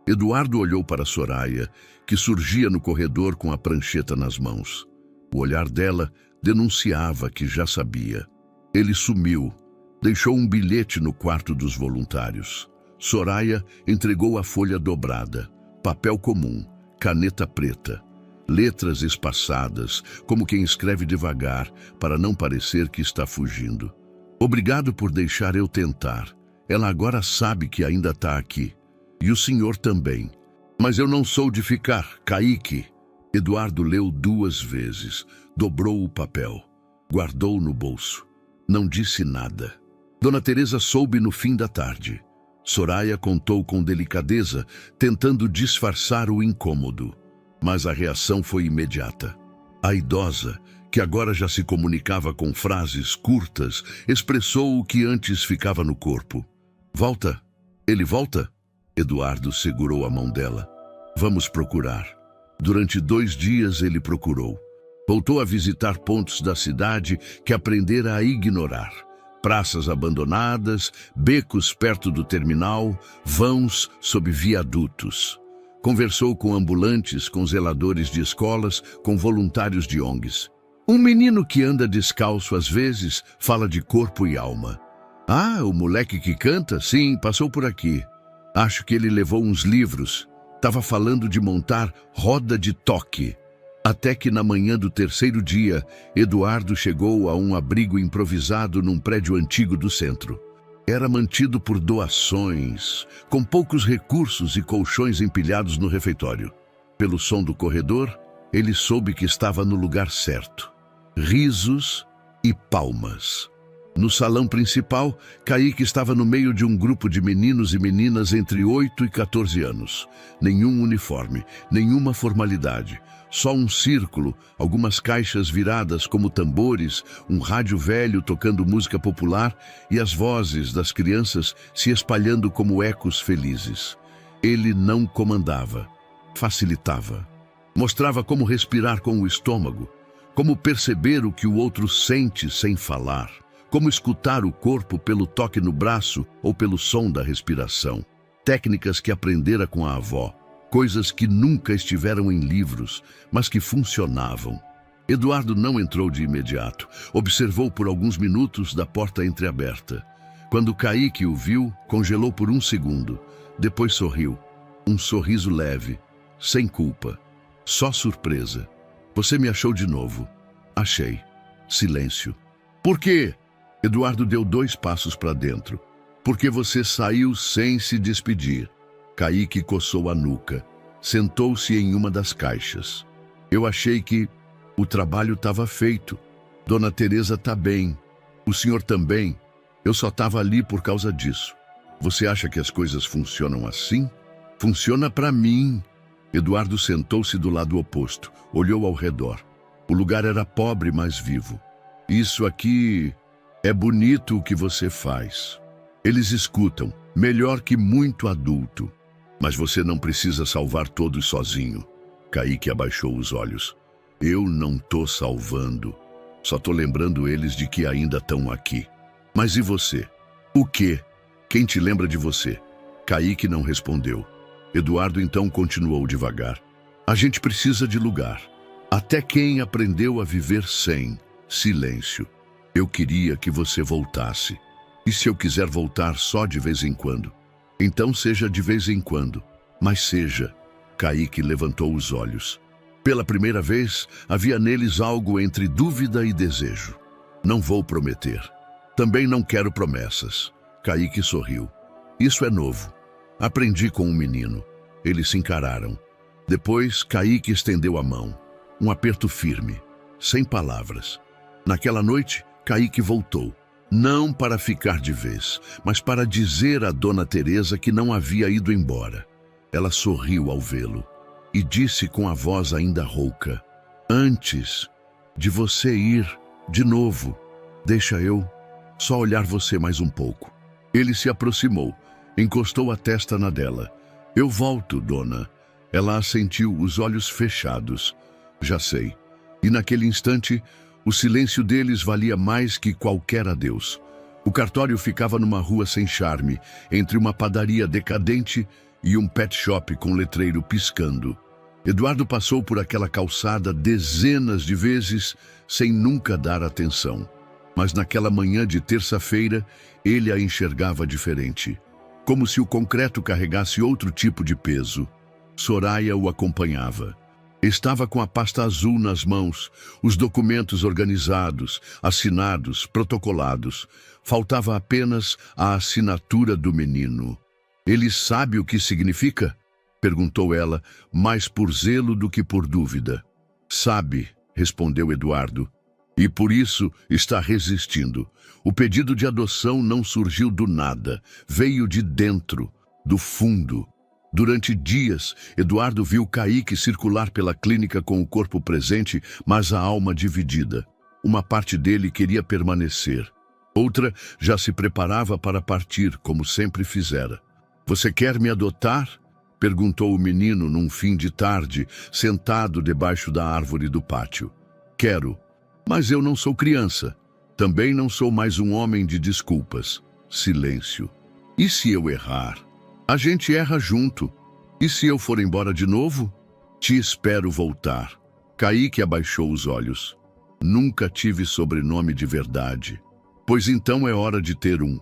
Eduardo olhou para Soraya, que surgia no corredor com a prancheta nas mãos. O olhar dela denunciava que já sabia. Ele sumiu. Deixou um bilhete no quarto dos voluntários. Soraya entregou a folha dobrada, papel comum, caneta preta, letras espaçadas, como quem escreve devagar, para não parecer que está fugindo. "Obrigado por deixar eu tentar. Ela agora sabe que ainda está aqui. E o senhor também. Mas eu não sou de ficar, Kaique." Eduardo leu 2 vezes, dobrou o papel, guardou no bolso. Não disse nada. Dona Teresa soube no fim da tarde. Soraya contou com delicadeza, tentando disfarçar o incômodo. Mas a reação foi imediata. A idosa, que agora já se comunicava com frases curtas, expressou o que antes ficava no corpo. "Volta? Ele volta?" Eduardo segurou a mão dela. "Vamos procurar." Durante 2 dias ele procurou. Voltou a visitar pontos da cidade que aprendera a ignorar. Praças abandonadas, becos perto do terminal, vãos sob viadutos. Conversou com ambulantes, com zeladores de escolas, com voluntários de ONGs. Um menino que anda descalço às vezes fala de corpo e alma. "Ah, o moleque que canta? Sim, passou por aqui. Acho que ele levou uns livros. Estava falando de montar roda de toque." Até que na manhã do 3º dia, Eduardo chegou a um abrigo improvisado num prédio antigo do centro. Era mantido por doações, com poucos recursos e colchões empilhados no refeitório. Pelo som do corredor, ele soube que estava no lugar certo. Risos e palmas. No salão principal, Kaique estava no meio de um grupo de meninos e meninas entre 8 e 14 anos. Nenhum uniforme, nenhuma formalidade. Só um círculo, algumas caixas viradas como tambores, um rádio velho tocando música popular e as vozes das crianças se espalhando como ecos felizes. Ele não comandava, facilitava. Mostrava como respirar com o estômago, como perceber o que o outro sente sem falar, como escutar o corpo pelo toque no braço ou pelo som da respiração. técnicas que aprendera com a avó, coisas que nunca estiveram em livros, mas que funcionavam. Eduardo não entrou de imediato. Observou por alguns minutos da porta entreaberta. Quando Kaique o viu, congelou por um segundo. Depois sorriu. Um sorriso leve, sem culpa. Só surpresa. Você me achou de novo. Achei. Silêncio. Por quê? Eduardo deu 2 passos para dentro. Porque você saiu sem se despedir. Kaique coçou a nuca. Sentou-se em uma das caixas. Eu achei que o trabalho estava feito. Dona Teresa tá bem. O senhor também. Eu só estava ali por causa disso. Você acha que as coisas funcionam assim? Funciona para mim. Eduardo sentou-se do lado oposto. Olhou ao redor. O lugar era pobre, mas vivo. Isso aqui é bonito o que você faz. Eles escutam, melhor que muito adulto. Mas você não precisa salvar todos sozinho. Kaique abaixou os olhos. Eu não tô salvando. Só tô lembrando eles de que ainda estão aqui. Mas e você? O quê? Quem te lembra de você? Kaique não respondeu. Eduardo então continuou devagar. A gente precisa de lugar. Até quem aprendeu a viver sem silêncio. Eu queria que você voltasse. E se eu quiser voltar só de vez em quando? Então seja de vez em quando. Mas seja. Kaique levantou os olhos. Pela primeira vez, havia neles algo entre dúvida e desejo. Não vou prometer. Também não quero promessas. Kaique sorriu. Isso é novo. Aprendi com um menino. Eles se encararam. Depois, Kaique estendeu a mão. Um aperto firme, sem palavras. Naquela noite, Kaique voltou. Não para ficar de vez, mas para dizer a Dona Teresa que não havia ido embora. Ela sorriu ao vê-lo e disse com a voz ainda rouca: antes de você ir de novo, deixa eu só olhar você mais um pouco. Ele se aproximou, encostou a testa na dela. Eu volto, dona. Ela assentiu, os olhos fechados. Já sei. E naquele instante, o silêncio deles valia mais que qualquer adeus. O cartório ficava numa rua sem charme, entre uma padaria decadente e um pet shop com letreiro piscando. Eduardo passou por aquela calçada dezenas de vezes sem nunca dar atenção. Mas naquela manhã de terça-feira, ele a enxergava diferente. Como se o concreto carregasse outro tipo de peso. Soraya o acompanhava. Estava com a pasta azul nas mãos, os documentos organizados, assinados, protocolados. Faltava apenas a assinatura do menino. Ele sabe o que significa? Perguntou ela, mais por zelo do que por dúvida. Sabe, respondeu Eduardo. E por isso está resistindo. O pedido de adoção não surgiu do nada, veio de dentro, do fundo. Durante dias, Eduardo viu Kaique circular pela clínica com o corpo presente, mas a alma dividida. Uma parte dele queria permanecer. Outra já se preparava para partir, como sempre fizera. Você quer me adotar? Perguntou o menino num fim de tarde, sentado debaixo da árvore do pátio. Quero, mas eu não sou criança. Também não sou mais um homem de desculpas. Silêncio. E se eu errar? A gente erra junto. E se eu for embora de novo? Te espero voltar. Kaique abaixou os olhos. Nunca tive sobrenome de verdade. Pois então é hora de ter um.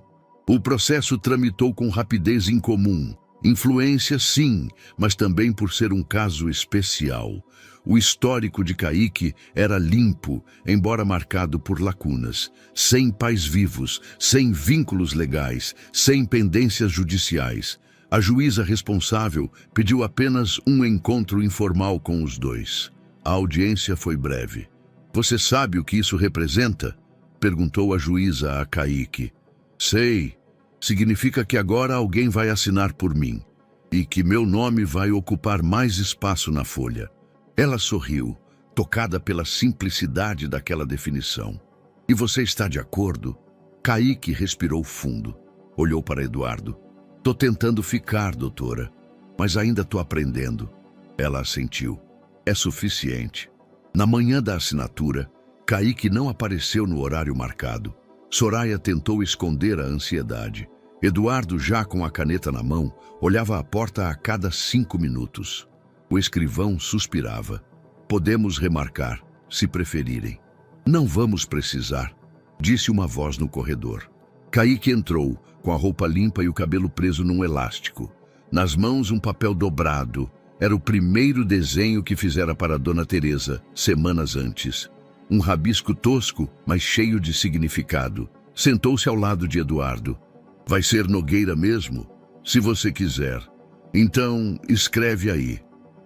O processo tramitou com rapidez incomum. Influência, sim, mas também por ser um caso especial. O histórico de Kaique era limpo, embora marcado por lacunas. Sem pais vivos, sem vínculos legais, sem pendências judiciais. A juíza responsável pediu apenas um encontro informal com os dois. A audiência foi breve. Você sabe o que isso representa? Perguntou a juíza a Kaique. Sei. Significa que agora alguém vai assinar por mim e que meu nome vai ocupar mais espaço na folha. Ela sorriu, tocada pela simplicidade daquela definição. E você está de acordo? Kaique respirou fundo. Olhou para Eduardo. Tô tentando ficar, doutora, mas ainda tô aprendendo. Ela assentiu. É suficiente. Na manhã da assinatura, Kaique não apareceu no horário marcado. Soraya tentou esconder a ansiedade. Eduardo, já com a caneta na mão, olhava a porta a cada 5 minutos. O escrivão suspirava. Podemos remarcar, se preferirem. Não vamos precisar, disse uma voz no corredor. Kaique entrou, com a roupa limpa e o cabelo preso num elástico. Nas mãos um papel dobrado. Era o primeiro desenho que fizera para Dona Teresa, semanas antes. Um rabisco tosco, mas cheio de significado. Sentou-se ao lado de Eduardo. Vai ser Nogueira mesmo? Se você quiser. Então, escreve aí.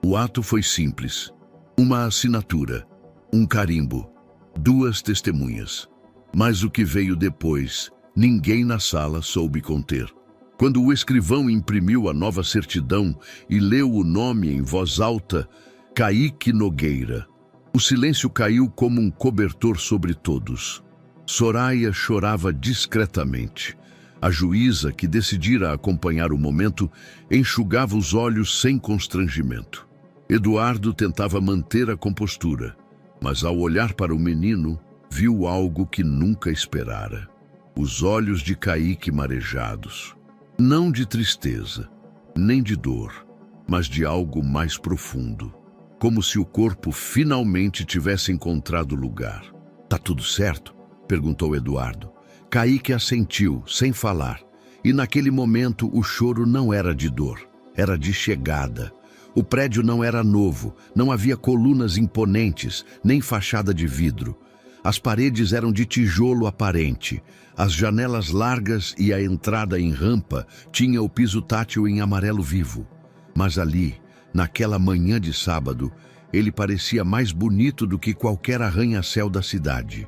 O ato foi simples. Uma assinatura, um carimbo, 2 testemunhas. Mas o que veio depois, ninguém na sala soube conter. Quando o escrivão imprimiu a nova certidão e leu o nome em voz alta, Kaique Nogueira, o silêncio caiu como um cobertor sobre todos. Soraya chorava discretamente. A juíza, que decidira acompanhar o momento, enxugava os olhos sem constrangimento. Eduardo tentava manter a compostura, mas ao olhar para o menino, viu algo que nunca esperara. Os olhos de Kaique marejados. Não de tristeza, nem de dor, mas de algo mais profundo. Como se o corpo finalmente tivesse encontrado lugar. Tá tudo certo? Perguntou Eduardo. Kaique assentiu, sem falar. E naquele momento o choro não era de dor, era de chegada. O prédio não era novo, não havia colunas imponentes, nem fachada de vidro. As paredes eram de tijolo aparente. As janelas largas e a entrada em rampa tinha o piso tátil em amarelo vivo. Mas ali, naquela manhã de sábado, ele parecia mais bonito do que qualquer arranha-céu da cidade.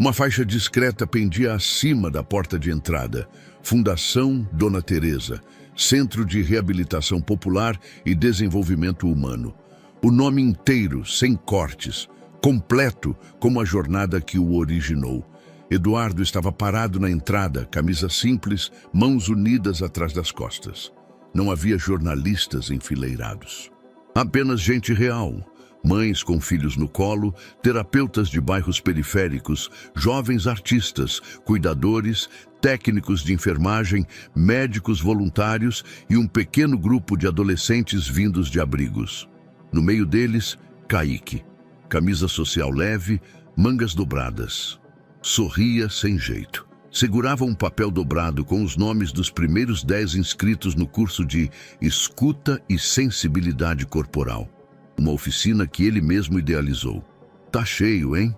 Uma faixa discreta pendia acima da porta de entrada. Fundação Dona Teresa, Centro de Reabilitação Popular e Desenvolvimento Humano. O nome inteiro, sem cortes, completo como a jornada que o originou. Eduardo estava parado na entrada, camisa simples, mãos unidas atrás das costas. Não havia jornalistas enfileirados. Apenas gente real. Mães com filhos no colo, terapeutas de bairros periféricos, jovens artistas, cuidadores, técnicos de enfermagem, médicos voluntários e um pequeno grupo de adolescentes vindos de abrigos. No meio deles, Kaique. Camisa social leve, mangas dobradas. Sorria sem jeito. Segurava um papel dobrado com os nomes dos primeiros 10 inscritos no curso de Escuta e Sensibilidade Corporal. Uma oficina que ele mesmo idealizou. Tá cheio, hein?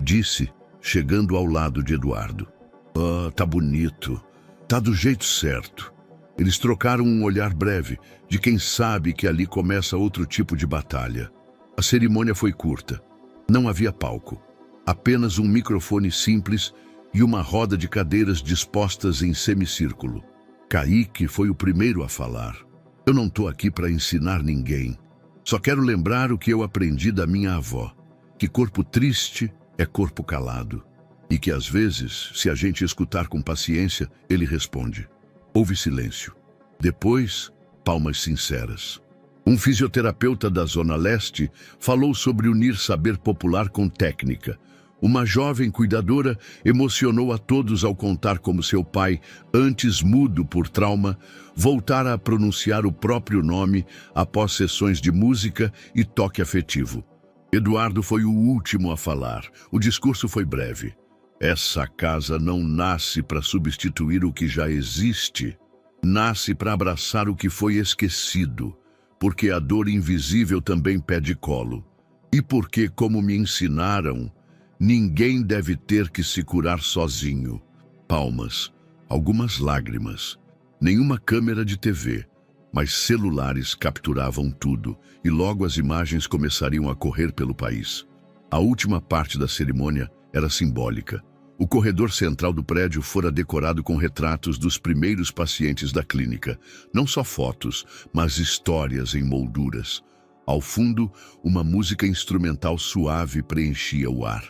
Disse, chegando ao lado de Eduardo. Ah, tá bonito. Tá do jeito certo. Eles trocaram um olhar breve, de quem sabe que ali começa outro tipo de batalha. A cerimônia foi curta. Não havia palco. Apenas um microfone simples e uma roda de cadeiras dispostas em semicírculo. Kaique foi o primeiro a falar. Eu não tô aqui para ensinar ninguém. Só quero lembrar o que eu aprendi da minha avó, que corpo triste é corpo calado, e que às vezes, se a gente escutar com paciência, ele responde. Houve silêncio. Depois, palmas sinceras. Um fisioterapeuta da Zona Leste falou sobre unir saber popular com técnica. Uma jovem cuidadora emocionou a todos ao contar como seu pai, antes mudo por trauma, voltara a pronunciar o próprio nome após sessões de música e toque afetivo. Eduardo foi o último a falar. O discurso foi breve. Essa casa não nasce para substituir o que já existe. Nasce para abraçar o que foi esquecido, porque a dor invisível também pede colo. E porque, como me ensinaram, ninguém deve ter que se curar sozinho. Palmas, algumas lágrimas, nenhuma câmera de TV, mas celulares capturavam tudo e logo as imagens começariam a correr pelo país. A última parte da cerimônia era simbólica. O corredor central do prédio fora decorado com retratos dos primeiros pacientes da clínica. Não só fotos, mas histórias em molduras. Ao fundo, uma música instrumental suave preenchia o ar.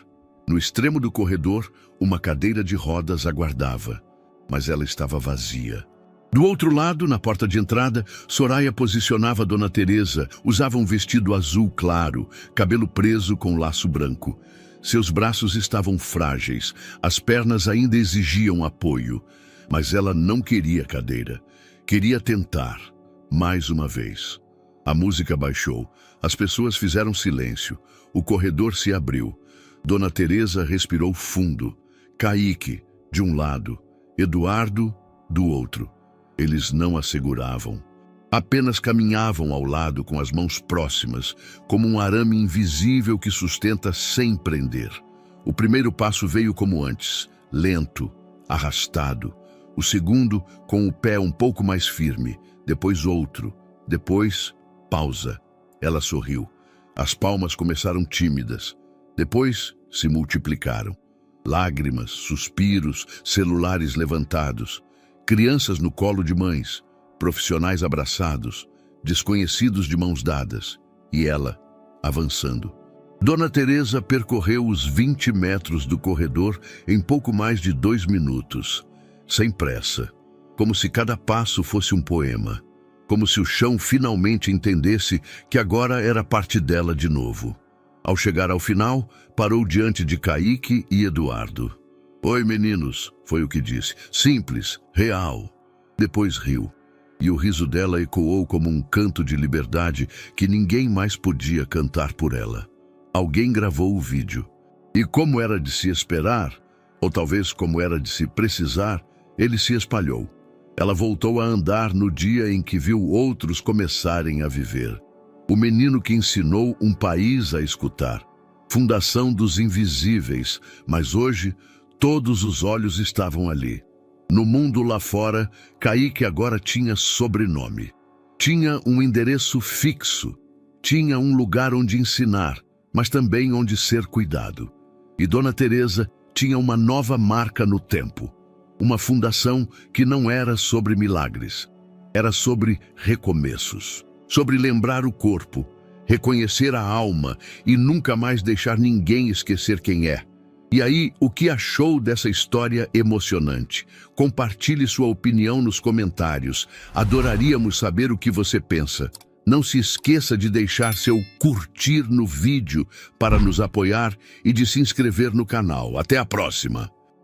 No extremo do corredor, uma cadeira de rodas aguardava, mas ela estava vazia. Do outro lado, na porta de entrada, Soraya posicionava Dona Teresa. Usava um vestido azul claro, cabelo preso com laço branco. Seus braços estavam frágeis, as pernas ainda exigiam apoio, Mas ela não queria cadeira. Queria tentar, mais uma vez. A música baixou. As pessoas fizeram silêncio. O corredor se abriu. Dona Teresa respirou fundo. Caíque, de um lado. Eduardo, do outro. Eles não a seguravam. Apenas caminhavam ao lado com as mãos próximas, como um arame invisível que sustenta sem prender. O primeiro passo veio como antes, lento, arrastado. O segundo, com o pé um pouco mais firme. Depois outro. Depois, pausa. Ela sorriu. As palmas começaram tímidas. Depois, se multiplicaram. Lágrimas, suspiros, celulares levantados. Crianças no colo de mães. Profissionais abraçados. Desconhecidos de mãos dadas. E ela, avançando. Dona Teresa percorreu os 20 metros do corredor em pouco mais de 2 minutos. Sem pressa. Como se cada passo fosse um poema. Como se o chão finalmente entendesse que agora era parte dela de novo. Ao chegar ao final, parou diante de Caíque e Eduardo. "Oi, meninos", foi o que disse. Simples, real. Depois riu. E o riso dela ecoou como um canto de liberdade que ninguém mais podia cantar por ela. Alguém gravou o vídeo. E como era de se esperar, ou talvez como era de se precisar, ele se espalhou. Ela voltou a andar no dia em que viu outros começarem a viver. O menino que ensinou um país a escutar. Fundação dos invisíveis, mas hoje todos os olhos estavam ali. No mundo lá fora, Caíque agora tinha sobrenome. Tinha um endereço fixo. Tinha um lugar onde ensinar, mas também onde ser cuidado. E Dona Teresa tinha uma nova marca no tempo. Uma fundação que não era sobre milagres. Era sobre recomeços. Sobre lembrar o corpo, reconhecer a alma e nunca mais deixar ninguém esquecer quem é. E aí, o que achou dessa história emocionante? Compartilhe sua opinião nos comentários. Adoraríamos saber o que você pensa. Não se esqueça de deixar seu curtir no vídeo para nos apoiar e de se inscrever no canal. Até a próxima!